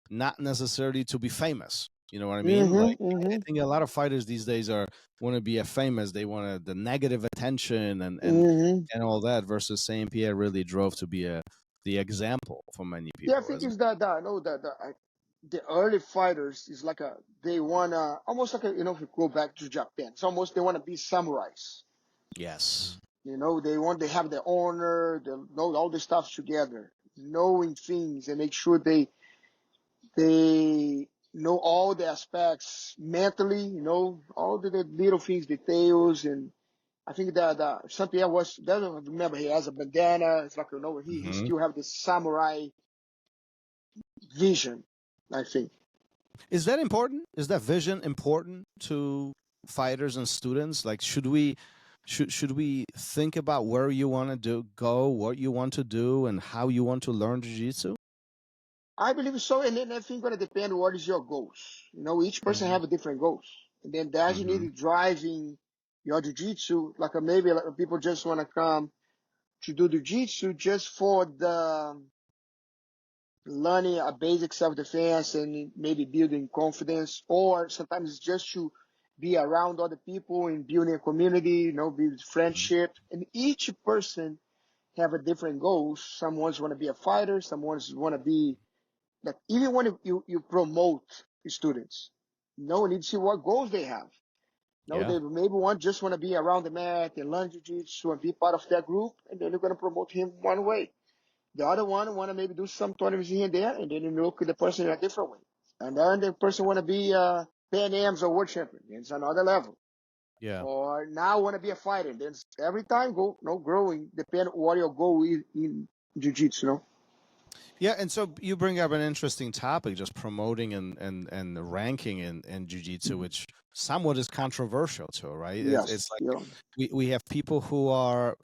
not necessarily to be famous. You know what I mean? Like Mm-hmm. I Mm-hmm. think a lot of fighters these days want to be a famous. They want the negative attention Mm-hmm. and all that. Versus Saint Pierre really drove to be the example for many Yeah, I people, think isn't it's that I know that the early fighters is they wanna almost if you go back to Japan, it's almost they wanna be samurais. it? Yes. They have the honor, the know all the stuff together, knowing things and make sure they know all the aspects mentally, all the little things, details, and I think that St. Pierre doesn't remember, he has a bandana. It's like, he still have this samurai vision, I think. Is that important? Is that vision important to fighters and students? Like, should we think about where you want to go, what you want to do, and how you want to learn jiu-jitsu? I believe so, and then I think going to depend what is your goals. Each person have a different goals, and then that you need to driving your jiu-jitsu. Like maybe people just want to come to do jiu-jitsu just for the learning a basic self-defense and maybe building confidence, or sometimes it's just to be around other people and building a community, build friendship. And each person have a different goals. Some ones want to be a fighter, some ones want to be like, even when you promote students, you need to see what goals they have. They maybe just want to be around the mat and learn jiu-jitsu and be part of that group, and then you're going to promote him one way. The other one want to maybe do some tournaments here and there, and then you look at the person in a different way. And then the person want to be Pan Am's or world champion. It's another level. Yeah. Or now want to be a fighter. Then every time growing, depend what your goal is in jiu-jitsu, Yeah, and so you bring up an interesting topic, just promoting and ranking in jiu-jitsu, which somewhat is controversial too, right? Yes. It's like we have people who are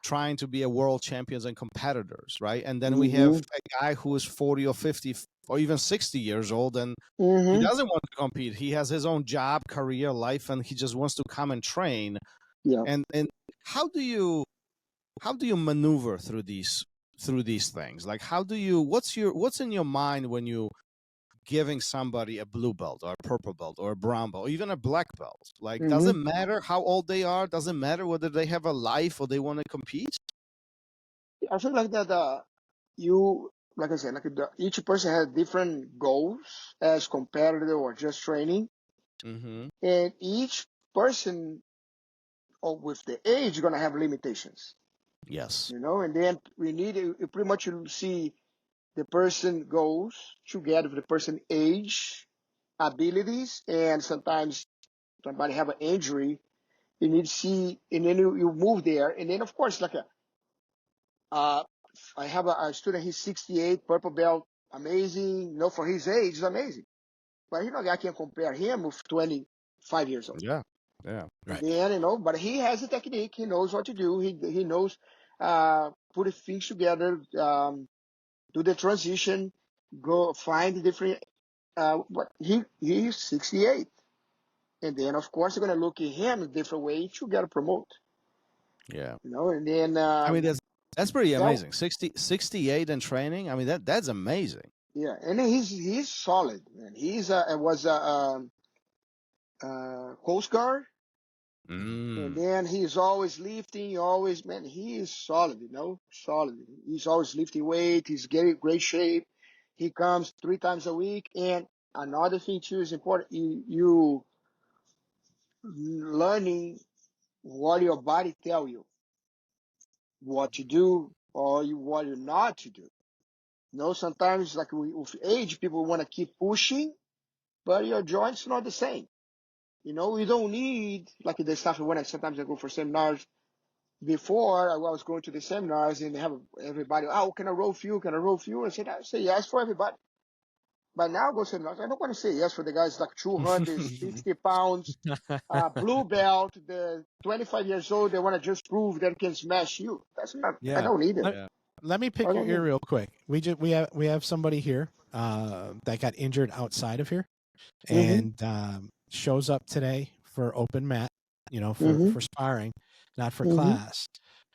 trying to be a world champions and competitors, right? And then we have a guy who is 40 or 50 or even 60 years old, and he doesn't want to compete. He has his own job, career, life, and he just wants to come and train. Yeah. And how do you maneuver through these things? Like, what's in your mind when you giving somebody a blue belt or a purple belt or a brown belt or even a black belt? Like, doesn't matter how old they are, doesn't matter whether they have a life or they want to compete? I feel like that like I said, each person has different goals as competitor or just training. And each person with the age going to have limitations. Yes. And then we need to pretty much see the person goals together with the person age, abilities, and sometimes somebody have an injury. You need to see, and then you move there. And then, of course, I have a student, he's 68, purple belt, amazing. For his age, it's amazing. But, I can compare him with 25 years old. Yeah. Yeah. Right. Then, but he has a technique. He knows what to do. He knows put things together, do the transition, go find different. But he's 68, and then of course you're gonna look at him a different way to get a promote. Yeah. And then I mean, that's pretty amazing. 68 in training. I mean, that's amazing. Yeah, and he's solid, man. Was a Coast Guard. And then he's always lifting, he is solid, solid. He's always lifting weight. He's getting great shape. He comes 3 times a week. And another thing too is important. You learning what your body tell you, what to do or what you're not to do. Sometimes like with age, people want to keep pushing, but your joints not the same. You don't need like the stuff when sometimes I go for seminars. Before I was going to the seminars and have everybody, can I roll fuel? Can I roll fuel? I say yes for everybody. But now I go to seminars, I don't want to say yes for the guys like 250 pounds, blue belt, the 25 years old, they want to just prove they can smash you. That's not, I don't need it. Let me pick your ear real quick. We have somebody here that got injured outside of here and shows up today for open mat, for sparring, not for class.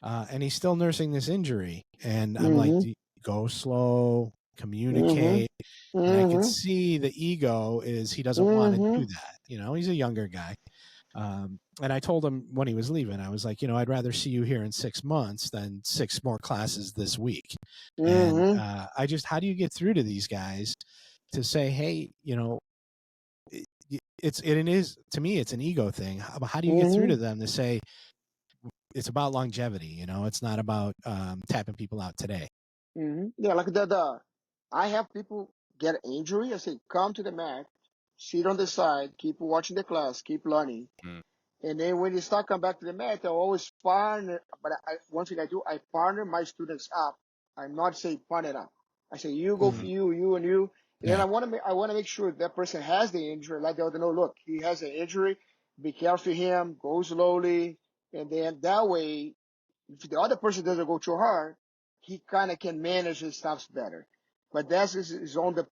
And he's still nursing this injury. And I'm like, go slow, communicate. And I can see the ego is he doesn't want to do that. He's a younger guy. And I told him when he was leaving, I was like, I'd rather see you here in 6 months than 6 more classes this week. And how do you get through to these guys to say, hey, it is to me, it's an ego thing. How do you get through to them to say it's about longevity? It's not about tapping people out today. Yeah, like I have people get injury. I say, come to the mat, sit on the side, keep watching the class, keep learning. And then when you start coming back to the mat, I always partner. But one thing I do, I partner my students up. I'm not saying partner up. I say you go for you and you. And then Yeah. I want to make sure that person has the injury. Like they ought to know, look, he has an injury. Be careful of him. Go slowly. And then that way, if the other person doesn't go too hard, he kind of can manage his stuff better. But that is on the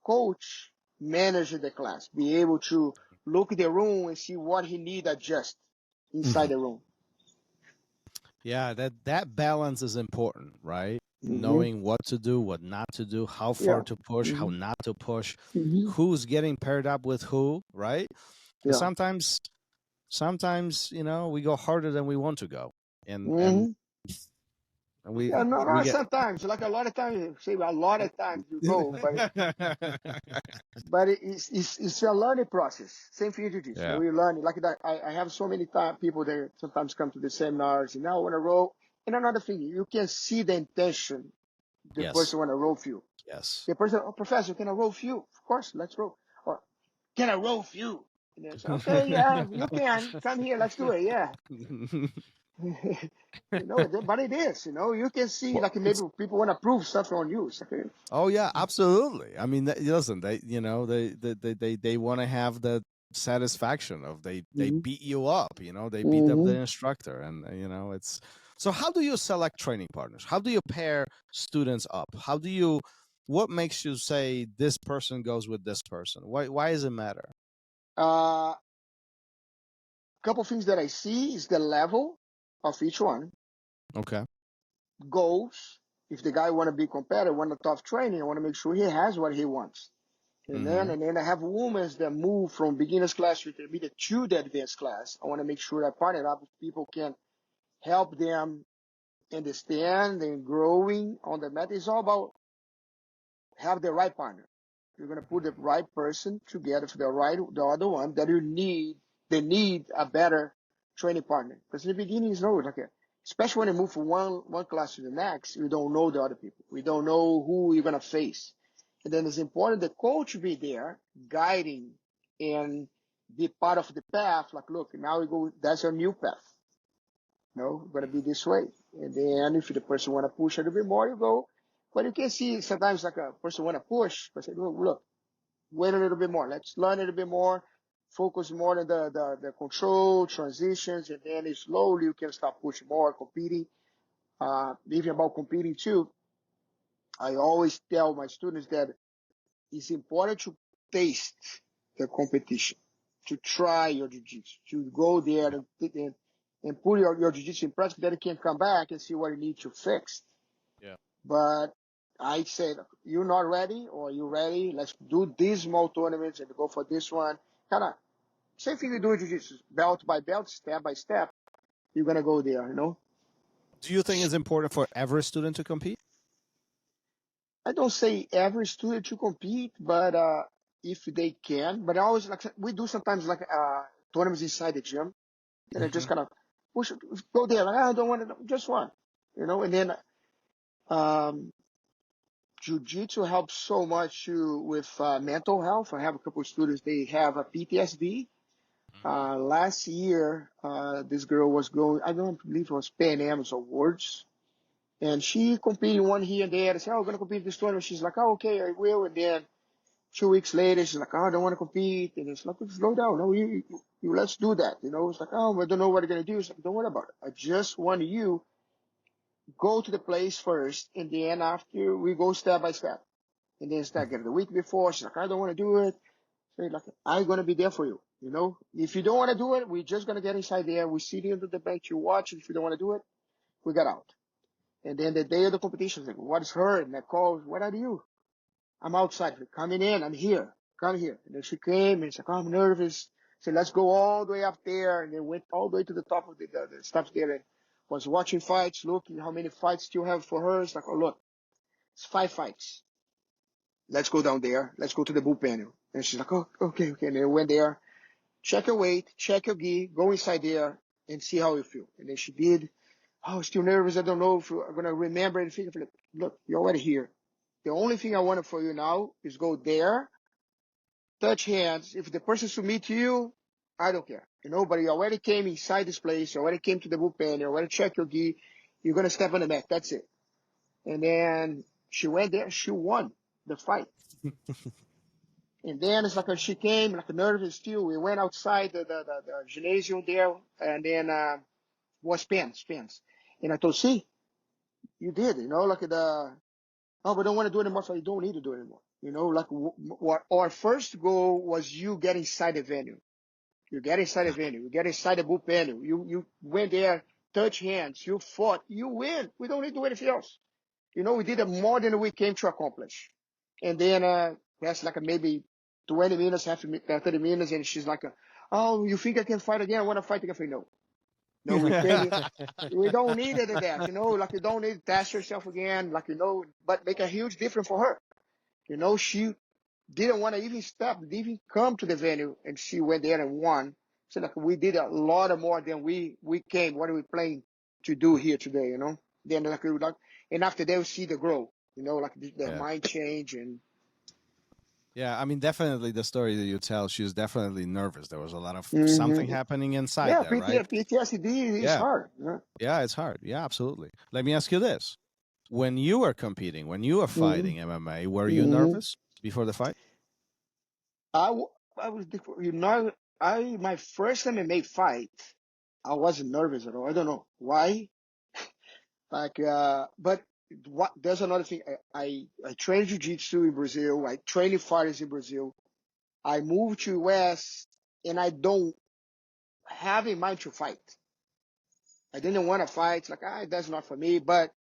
coach managing the class, be able to look at the room and see what he need adjust inside the room. Yeah, that balance is important, right? Mm-hmm. Knowing what to do, what not to do, how Yeah. far to push, how Mm-hmm. not to push, Mm-hmm. who's getting paired up with who, right? Because Yeah. sometimes we go harder than we want to go, and and Mm-hmm. we Yeah, no, we no, get. sometimes, like a lot of times, say a lot of times you go, but it's a learning process. Same for you, Jiu-Jitsu. Yeah. We learn like that. I have so many people that sometimes come to the seminars and now want to roll. And another thing, you can see the intention the Yes. person want to roll for you. Yes. The person, oh, professor, can I roll for you? Of course, let's roll. Or can I roll for you? And they say, okay, yeah, you can. Come here, let's do it. Yeah. But it is, you can see Well, like maybe people want to prove something on you. It's okay. oh yeah, absolutely. I mean, listen, they want to have the satisfaction of they Mm-hmm. beat you up. They beat up the Mm-hmm. instructor, and it's. So how do you select training partners? How do you pair students up? What makes you say this person goes with this person? Why does it matter? Couple things that I see is the level of each one. Okay. Goals. If the guy want to be competitive, want a tough training, I want to make sure he has what he wants. Mm-hmm. And then I have women that move from beginners class to intermediate to the advanced class. I want to make sure I partner up with people can help them understand and growing on the mat. It's all about have the right partner. You're gonna put the right person together for the other one that they need a better training partner. Because in the beginning it's always like especially when you move from one class to the next, you don't know the other people. We don't know who you're gonna face. And then it's important the coach be there guiding and be part of the path, like look, now we go that's a new path. No, it's gonna be this way. And then if the person wanna push a little bit more, you go. But you can see sometimes like a person wanna push, but say, look, wait a little bit more. Let's learn a little bit more, focus more on the control, transitions, and then slowly you can start pushing more, competing. Even about competing too, I always tell my students that it's important to taste the competition, to try your jiu-jitsu, to go there and put your jiu-jitsu in practice, then you can come back and see what you need to fix. Yeah. But I said, you're not ready or you ready? Let's do these small tournaments and go for this one. Kind of same thing you do in jiu-jitsu, belt by belt, step by step. You're going to go there. Do you think it's important for every student to compete? I don't say every student to compete, but if they can, but I always like we do sometimes like tournaments inside the gym, and I just kind of push go there. Like I don't want to just one, and then jiu-jitsu helps so much with mental health. I have a couple of students; they have a PTSD. Last year, this girl was going. I don't believe it was Pan Am's awards. And she competed one here and there. I said, oh, I'm going to compete this tournament. She's like, oh, okay, I will. And then 2 weeks later, she's like, oh, I don't want to compete. And it's like, slow down. No, you let's do that. It's like, oh, I don't know what I'm going to do. It's like, don't worry about it. I just want you go to the place first. And then after we go step by step. And then start getting the week before. She's like, I don't want to do it. So like, I'm going to be there for you. If you don't want to do it, we're just going to get inside there. We sit into the bench, you watch. If you don't want to do it, we get out. And then the day of the competition, like, what is her? And I call, what are you? I'm outside. Coming in. I'm here. Come here. And then she came and she's like, oh, I'm nervous. So let's go all the way up there. And then went all the way to the top of the steps there and was watching fights, looking how many fights still have for her. It's like, oh, look, it's 5 fights. Let's go down there. Let's go to the bullpen. And she's like, oh, okay. And then went there. Check your weight, check your gi, go inside there and see how you feel. And then she did. Oh, still nervous. I don't know if I'm going to remember anything. Look, you're already here. The only thing I wanted for you now is go there, touch hands. If the person submit to you, I don't care. But you already came inside this place. You already came to the bullpen. You already checked your gi. You're going to step on the mat. That's it. And then she went there. She won the fight. And then it's like she came like nervous still. We went outside the gymnasium there, and then was pens. And I told, see, you did, like oh, but don't want to do it anymore. So you don't need to do it anymore. Like what our first goal was you get inside the venue. You get inside the venue. You get inside the bullpen. You went there, touch hands. You fought. You win. We don't need to do anything else. We did more than we came to accomplish. And then that's like maybe 20 minutes, 30 minutes, and she's like, oh, you think I can fight again? I want to fight again. I say, no. No, we came. We don't need it in that. Like you don't need to test yourself again. Like, but make a huge difference for her. She didn't want to even step, didn't even come to the venue, and she went there and won. So like we did a lot more than we came. What are we planning to do here today? Then and after they will see the growth. Like the mind change and. Yeah, I mean, definitely the story that you tell, she was definitely nervous. There was a lot of something happening inside there, right? PTSD is hard. Yeah, it's hard. Yeah, absolutely. Let me ask you this. When you were competing, when you were fighting MMA, were you nervous before the fight? I was, my first MMA fight, I wasn't nervous at all. I don't know why. But there's another thing. I trained Jiu-Jitsu in Brazil. I trained fighters in Brazil. I moved to US, and I don't have in mind to fight. I didn't want to fight. Like, that's not for me. But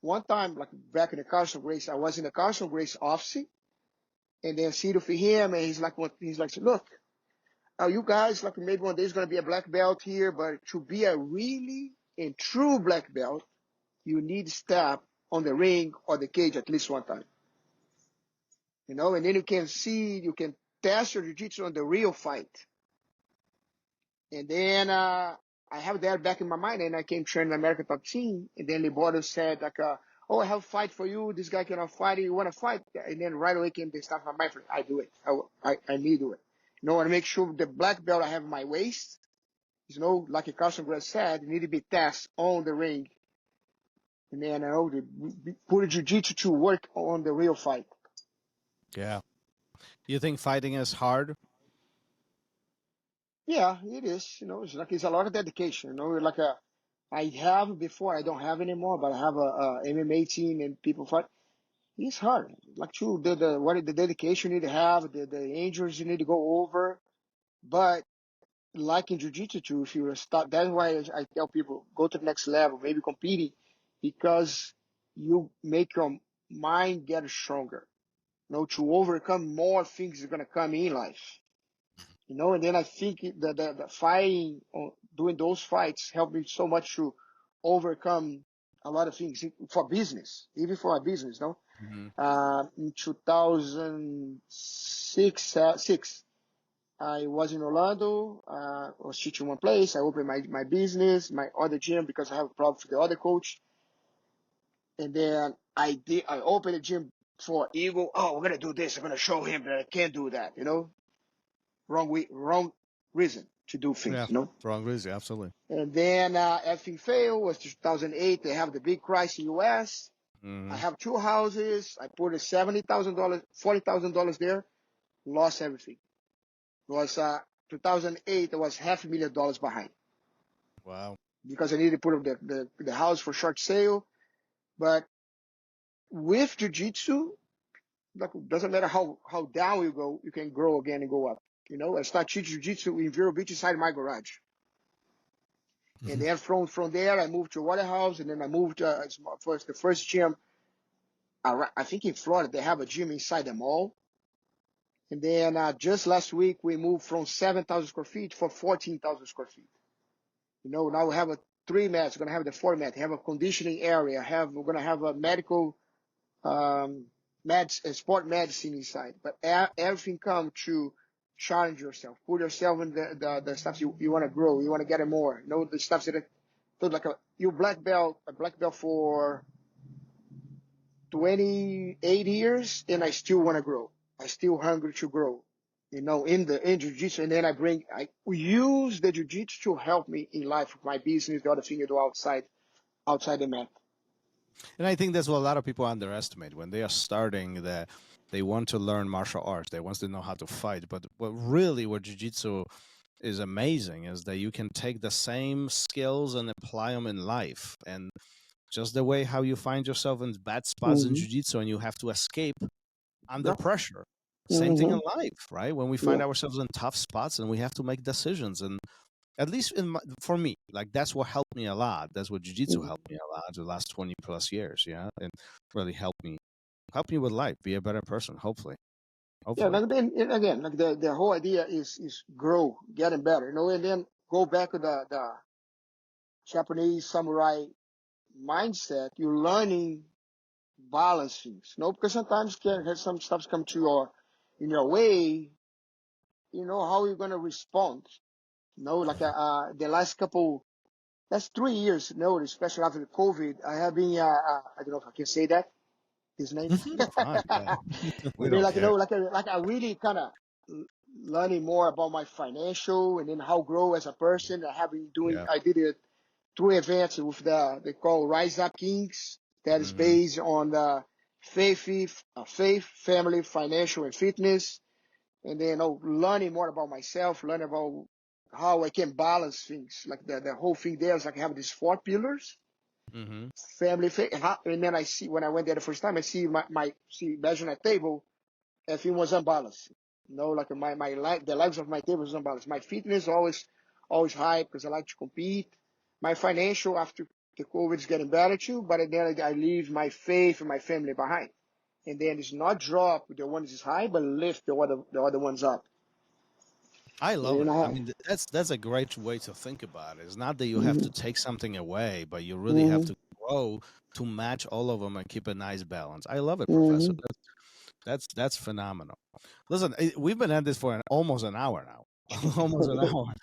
one time, like back in the Carlson Gracie, I was in the Carlson Gracie office, and then see for him, and he's like, look, you guys, like maybe one day is going to be a black belt here, but to be a really and true black belt, you need to step on the ring or the cage at least one time. And then you can test your jiu-jitsu on the real fight. And then I have that back in my mind, and I came training American Top Team, and then Libordo said, like, oh, I have a fight for you. This guy cannot fight. You want to fight? And then right away came the stuff in my mind. I do it. I need to do it. I make sure the black belt I have in my waist, like a Carlson Gracie said, need to be tested on the ring. And then put jiu-jitsu to work on the real fight. Yeah. You think fighting is hard? Yeah, it is. It's a lot of dedication. I have before, I don't have anymore, but I have a MMA team and people fight. It's hard. Like the dedication you need to have, the injuries you need to go over. But like in jiu-jitsu too, if you start, that's why I tell people go to the next level, maybe competing, because you make your mind get stronger. To overcome more things are gonna come in life. And then I think the fighting, doing those fights helped me so much to overcome a lot of things for business, even for a business, no? In 2006, I was in Orlando, I was teaching one place. I opened my business, my other gym, because I have a problem with the other coach. And then I opened a gym for Eagle. Oh, we're going to do this. I'm going to show him that I can't do that, wrong reason to do things, Wrong reason, absolutely. And then everything failed. Was 2008. They have the big crisis in U.S. I have two houses. I put $70,000, $40,000 there. Lost everything. It was 2008. I was $500,000 behind. Wow. Because I needed to put up the house for short sale. But with jiu-jitsu, like, doesn't matter how down you go, you can grow again and go up. I started teaching jiu-jitsu in Vero Beach inside my garage. And then from there, I moved to Waterhouse, and then I moved the first gym. I think in Florida, they have a gym inside the mall. And then just last week, we moved from 7,000 square feet for 14,000 square feet. Now we have 3 mats. We're going to have the 4 mat. We have a conditioning area. We're going to have a medical sport medicine inside. But everything comes to challenge yourself. Put yourself in the stuff you want to grow. You want to get it more. The stuff that like you black belt for 28 years, and I still want to grow. I still hungry to grow. in jiu-jitsu, and then I use the jiu-jitsu to help me in life, my business, the other thing you do outside the mat. And I think that's what a lot of people underestimate when they are starting. That they want to learn martial arts, they want to know how to fight. But what jiu-jitsu is amazing is that you can take the same skills and apply them in life. And just the way how you find yourself in bad spots in Mm-hmm. jiu-jitsu and you have to escape under Yeah. pressure. Same thing Mm-hmm. in life, right? When we Yeah. find ourselves in tough spots and we have to make decisions. And at least for me, like that's what helped me a lot. That's what jiu-jitsu Mm-hmm. helped me a lot the last 20 plus years. Yeah. And really helped me with life, be a better person. Hopefully. Yeah, Hopefully. like then and again, like the whole idea is grow, getting better, and then go back to the Japanese samurai mindset. You're learning balance things, because sometimes can have some stuff come to in your way, how you're gonna respond. Like the last 3 years, especially after the COVID, I have been I don't know if I can say that his name. You're fine. Yeah. We And then don't like care. like I really kind of learning more about my financial and then how grow as a person. Yeah. I did it 2 events with they call Rise Up Kings, that is Hmm. based on the faith, family, financial, and fitness. And then learning more about myself, learning about how I can balance things. Like the whole thing there is like I have these 4 pillars: Hmm. family, faith, and then I see when I went there the first time, I see imagine a table, everything was unbalanced. Like my life, the legs of my table was unbalanced. My fitness always high because I like to compete. My financial after the COVID is getting better too, but then I leave my faith and my family behind. And then it's not drop the ones is high, but lift the other ones up. I love And it. I I have, mean, that's a great way to think about it. It's not that you have mm-hmm, to take something away, but you really have mm-hmm, to grow to match all of them and keep a nice balance. I love it, Professor. mm-hmm. That's phenomenal. Listen, we've been at this for almost an hour now. Almost an hour.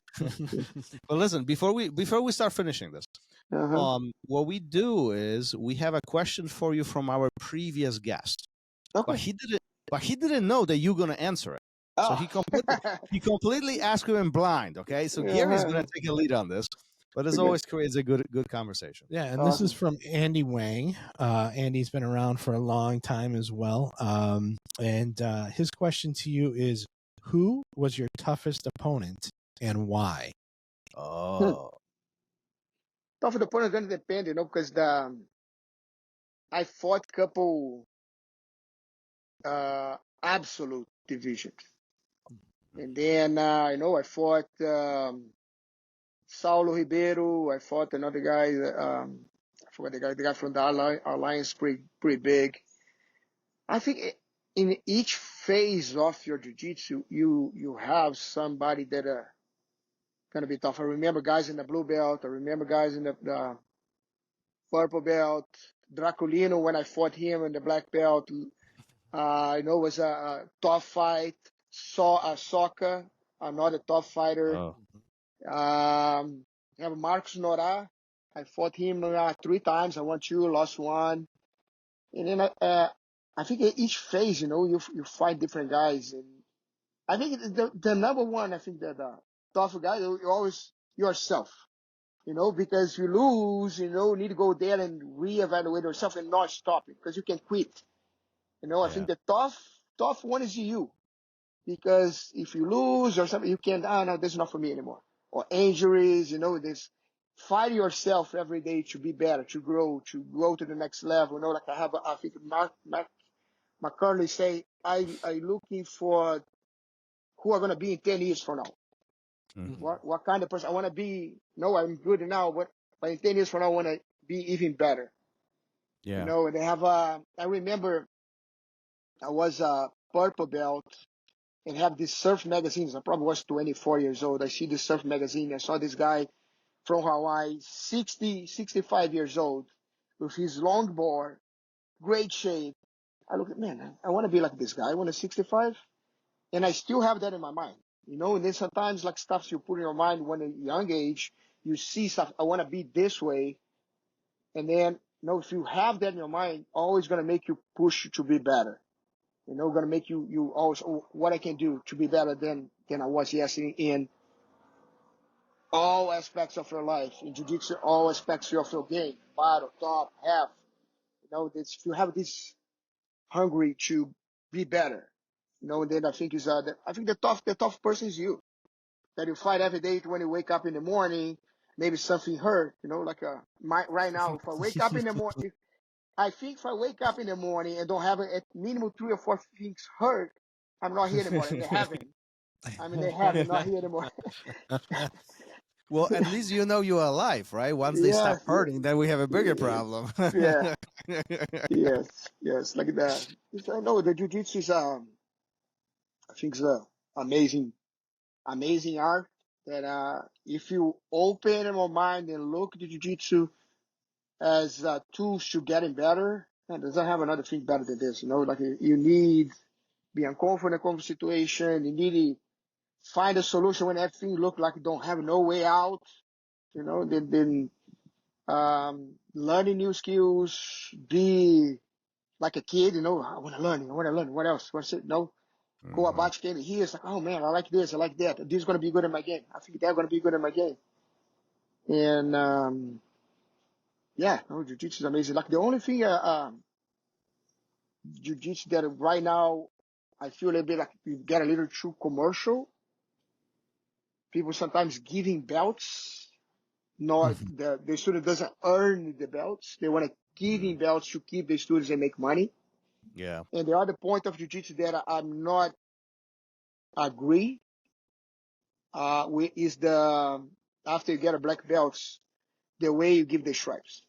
But listen, before we start finishing this, Uh-huh. what we do is we have a question for you from our previous guest, but Okay. he didn't know that you're gonna answer it. So Oh. he completely asked you in blind. Okay, so Gary's Uh-huh. gonna take a lead on this, but as Okay. always, creates a good conversation. Yeah, and this is Awesome. from Andy Wang. Andy's been around for a long time as well. And his question to you is, who was your toughest opponent and why? Hmm. Oh, Tough the opponent is gonna depend, because I fought couple absolute divisions. And then, I fought Saulo Ribeiro. I fought another guy. I forgot the guy from the Alliance, pretty big. I think in each phase of your jiu-jitsu, you have somebody that gonna be tough. I remember guys in the blue belt. I remember guys in the purple belt. Draculino, when I fought him in the black belt, it was a tough fight. Saw a Soccer, another tough fighter. oh, I have Marcos Nora. I fought him 3 times. I won 2, lost 1. And then I think each phase, you fight different guys. And I think the number one, I think that the tough guy, you always yourself. Because you lose, you need to go there and reevaluate yourself and not stop it because you can quit. I yeah, think the tough one is you. Because if you lose or something, you can't, no, this is not for me anymore. Or injuries, this fight yourself every day to be better, to grow to the next level. Like I think Mark McCurley say, I looking for who are going to be in 10 years from now. hmm, What kind of person I want to be? No, I'm good now, but in 10 years from now, I want to be even better. yeah, And they have, I remember I was a purple belt and have these surf magazines. I probably was 24 years old. I see this surf magazine. I saw this guy from Hawaii, 65 years old, with his longboard, great shape. I look at, man, I want to be like this guy. I want to 65. And I still have that in my mind, and then sometimes like stuff you put in your mind when at a young age, you see stuff, I want to be this way. And then, if you have that in your mind, always going to make you push to be better. Gonna make you always, oh, what I can do to be better than I was yesterday in all aspects of your life. In jiu-jitsu, all aspects of your game, bottom, top, half. This, if you have this hungry to be better, then I think I think the tough person is you. That you fight every day when you wake up in the morning. Maybe something hurt, right now. If I wake up in the morning, I think if I wake up in the morning and don't have at minimum 3 or 4 things hurt, I'm not here anymore. In the heaven, I'm in the heaven, not here anymore. Well, at least you know you're alive, right? Once they stop Yes, hurting, then we have a bigger yes, problem. yeah, yes, like that. I know the jiu-jitsu is, I think it's a amazing art that if you open your mind and look at the jiu-jitsu as tools to getting better, and doesn't have another thing better than this. Like you need be uncomfortable in a comfort situation. You need to find a solution when everything look like you don't have no way out. Then learning new skills, be like a kid. I want to learn. I want to learn. What else? What's it? No. Go Mhm. about your game here. It's like, oh man, I like this. I like that. This is going to be good in my game. I think they're going to be good in my game. And yeah, no, jiu-jitsu is amazing. Like the only thing, jiu-jitsu that right now I feel a little bit like you get a little too commercial. People sometimes giving belts, not the student doesn't earn the belts. They want to giving Mm. belts to keep the students and make money. Yeah. And the other point of jiu-jitsu that I'm not agree with is the after you get a black belts, the way you give the stripes.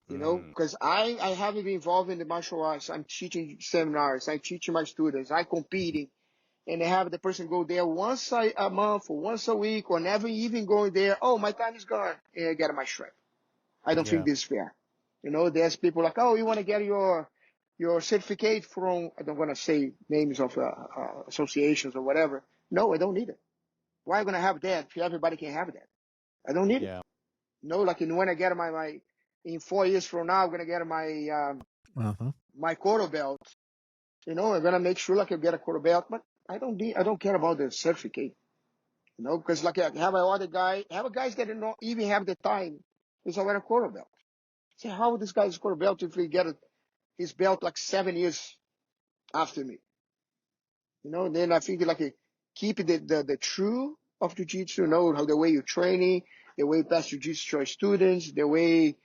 Mm. Because I haven't been involved in the martial arts. I'm teaching seminars. I'm teaching my students. I'm competing. And they have the person go there once a month or once a week or never even going there. Oh, my time is gone. And I get my stripe. I don't think Yeah. this is fair. There's people like, oh, you want to get your certificate from, I don't want to say names of associations or whatever. No, I don't need it. Why am I going to have that if everybody can have that? I don't need it. Yeah. Like when I get my in 4 years from now, I'm going to get my quarter belt. I'm going to make sure like I get a quarter belt, but I don't care about the certificate. Because like I have a guys that don't even have the time. He's already a quarter belt. Say, how would this guy's quarter belt if he get his belt like 7 years after me? Then I think like keep the true of jiu-jitsu, how the way you training, the way you pass jiu-jitsu to your students, the way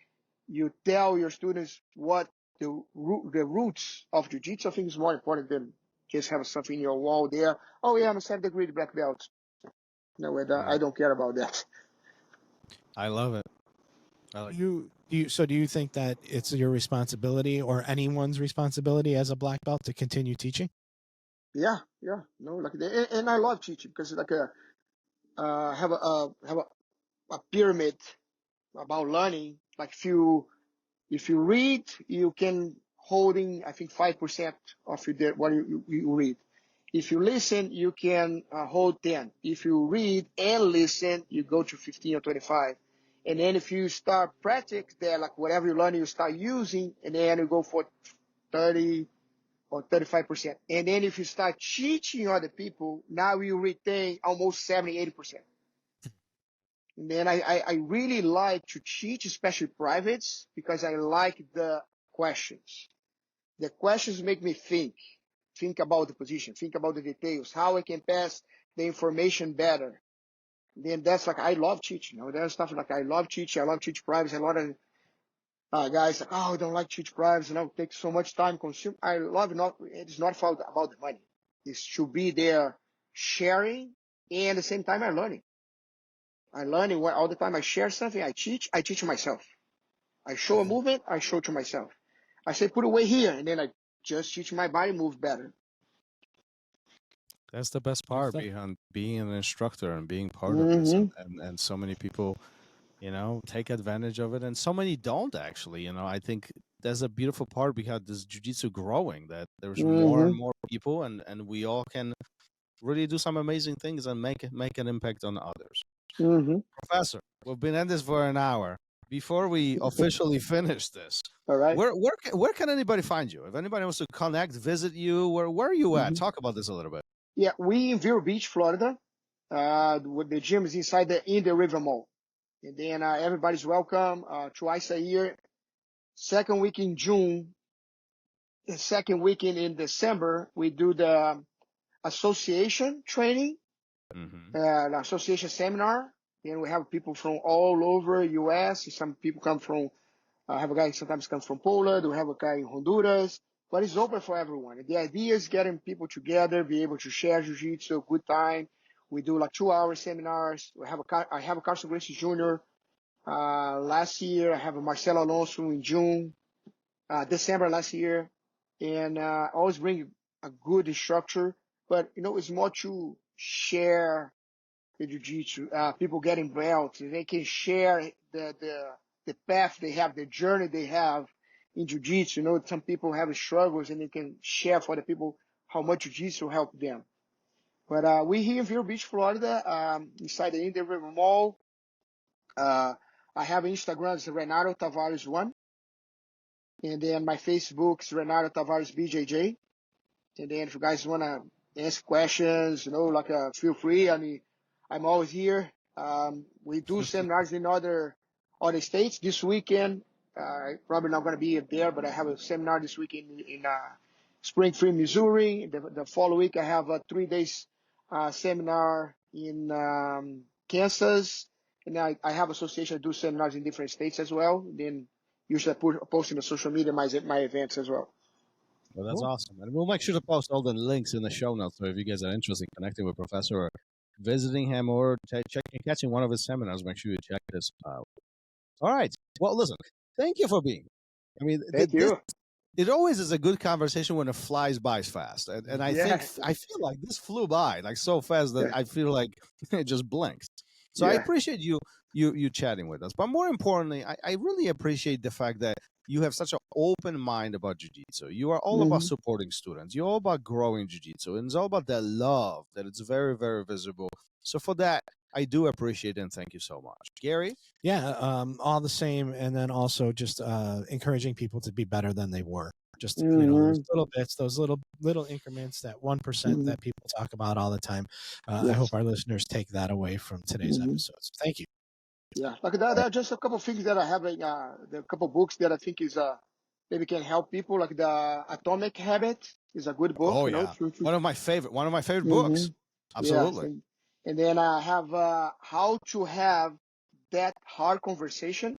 you tell your students what the roots of jiu-jitsu. I think is more important than just have something in your wall there. Oh yeah, I'm a 7th degree black belt. No, I Mm. don't care about that. I love it. I like. Do you think that it's your responsibility or anyone's responsibility as a black belt to continue teaching? Yeah, yeah. No, like and I love teaching because like have a pyramid about learning. Like if you read, you can holding I think 5% of what you read. If you listen, you can hold 10. If you read and listen, you go to 15 or 25. And then if you start practice there, like whatever you learn, you start using, and then you go for 30 or 35%. And then if you start teaching other people, now you retain almost 70, 80%. And then I really like to teach, especially privates, because I like the questions. The questions make me think about the position, think about the details, how I can pass the information better. Then that's like, I love teaching. There's stuff like I love teaching. I love teach privates. A lot of guys like, oh, I don't like teach privates. It takes so much time consume. I love it. It's not about the money. It's to be there sharing and at the same time I'm learning. I'm learning all the time. I share something. I teach myself. I show a movement. I show to myself. I say, put away here. And then I just teach my body move better. That's the best Good part stuff. behind being an instructor and being part of this, Mm-hmm. and so many people, take advantage of it, and so many don't actually. I think there's a beautiful part behind this jiu-jitsu growing, that there's more and Mm-hmm. more people, and we all can really do some amazing things and make an impact on others. Mm-hmm. Professor, we've been at this for an hour. before we officially finish this, All right. where can anybody find you? If anybody wants to connect, visit you, where are you at? Talk about this a little bit. Yeah, we in Vero Beach, Florida. With the gym is inside in the River Mall, and then everybody's welcome. Twice a year, second week in June, the second weekend in December, we do the association training, the association seminar. And we have people from all over U.S. Some people come from, I have a guy sometimes comes from Poland. We have a guy in Honduras, but it's open for everyone. The idea is getting people together, be able to share jiu-jitsu, good time. We do like 2-hour seminars. I have a Carlson Gracie Jr. Last year. I have a Marcelo Alonso in June, December last year. And always bring a good structure. But, it's more to share the jiu-jitsu. People getting belts. They can share the path they have, the journey they have in jiu-jitsu. Some people have struggles and they can share for the people how much jiu-jitsu helped them. But we here in Vero Beach, Florida, inside the Indian River Mall. I have Instagram, it's Renato Tavares 1. And then my Facebook is Renato Tavares BJJ. And then if you guys want to ask questions, feel free. I'm always here. We do seminars in other states. This weekend, probably not going to be there, but I have a seminar this weekend in Springfield, Missouri. The following week, I have a 3 days seminar in Kansas. And I have association. I do seminars in different states as well. Then usually I post in the social media my events as well. Well, that's awesome. And we'll make sure to post all the links in the show notes. So if you guys are interested in connecting with Professor or visiting him or catching one of his seminars, make sure you check this out. All right. Well, listen, thank you for being here. Thank you. It always is a good conversation when it flies by fast. And I feel like this flew by like so fast that I feel like it just blinks. So I appreciate you chatting with us. But more importantly, I really appreciate the fact that you have such an open mind about jiu-jitsu. You are all about supporting students. You're all about growing jiu-jitsu. And it's all about that love that it's very, very visible. So for that, I do appreciate it and thank you so much. Gary? Yeah, all the same. And then also just encouraging people to be better than they were. Just, those little bits, those little increments, that 1% that people talk about all the time. I hope our listeners take that away from today's episodes. Thank you. Yeah, like there are just a couple of things that I have, there are a couple of books that I think is maybe can help people. Like the Atomic Habit is a good book. Oh yeah, one of my favorite books. Absolutely. Yes. And then I have How to Have That Hard Conversation.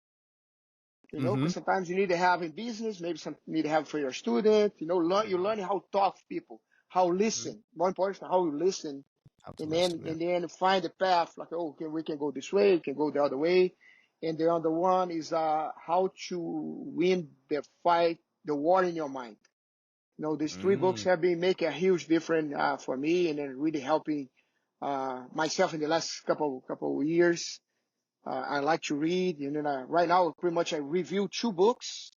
Because sometimes you need to have in business, maybe some need to have for your student. You're learning how to talk to people, how listen. More important, how you listen. And then find the path, like, okay, we can go this way, we can go the other way. And the other one is how to win the fight, the war in your mind. These 3 books have been making a huge difference for me, and then really helping myself in the last couple of years. I like to read, and then right now, pretty much I review 2 books,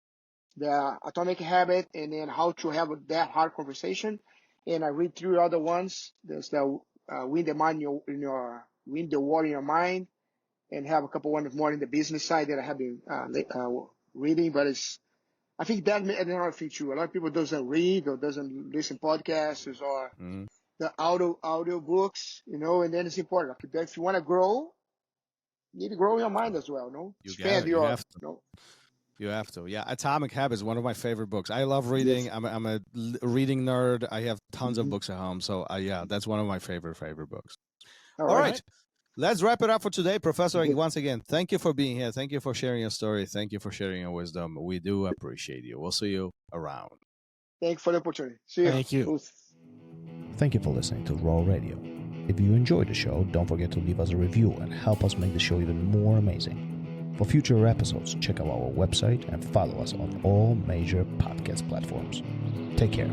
the Atomic Habit, and then How to Have That Hard Conversation. And I read 3 other ones. There's the Win the War in Your Mind, and have a couple ones more in the business side that I have been reading. But I think that another thing too. A lot of people doesn't read or doesn't listen podcasts or the audio books, and then it's important. If you want to grow, you need to grow your mind as well. No, You have to. Yeah, Atomic Habits is one of my favorite books. I love reading. Yes. I'm a reading nerd. I have tons of books at home. So, that's one of my favorite books. All right. Let's wrap it up for today. Professor, once again, thank you for being here. Thank you for sharing your story. Thank you for sharing your wisdom. We do appreciate you. We'll see you around. Thanks for the opportunity. See you. Thank you. Thank you for listening to Raw Radio. If you enjoyed the show, don't forget to leave us a review and help us make the show even more amazing. For future episodes, check out our website and follow us on all major podcast platforms. Take care.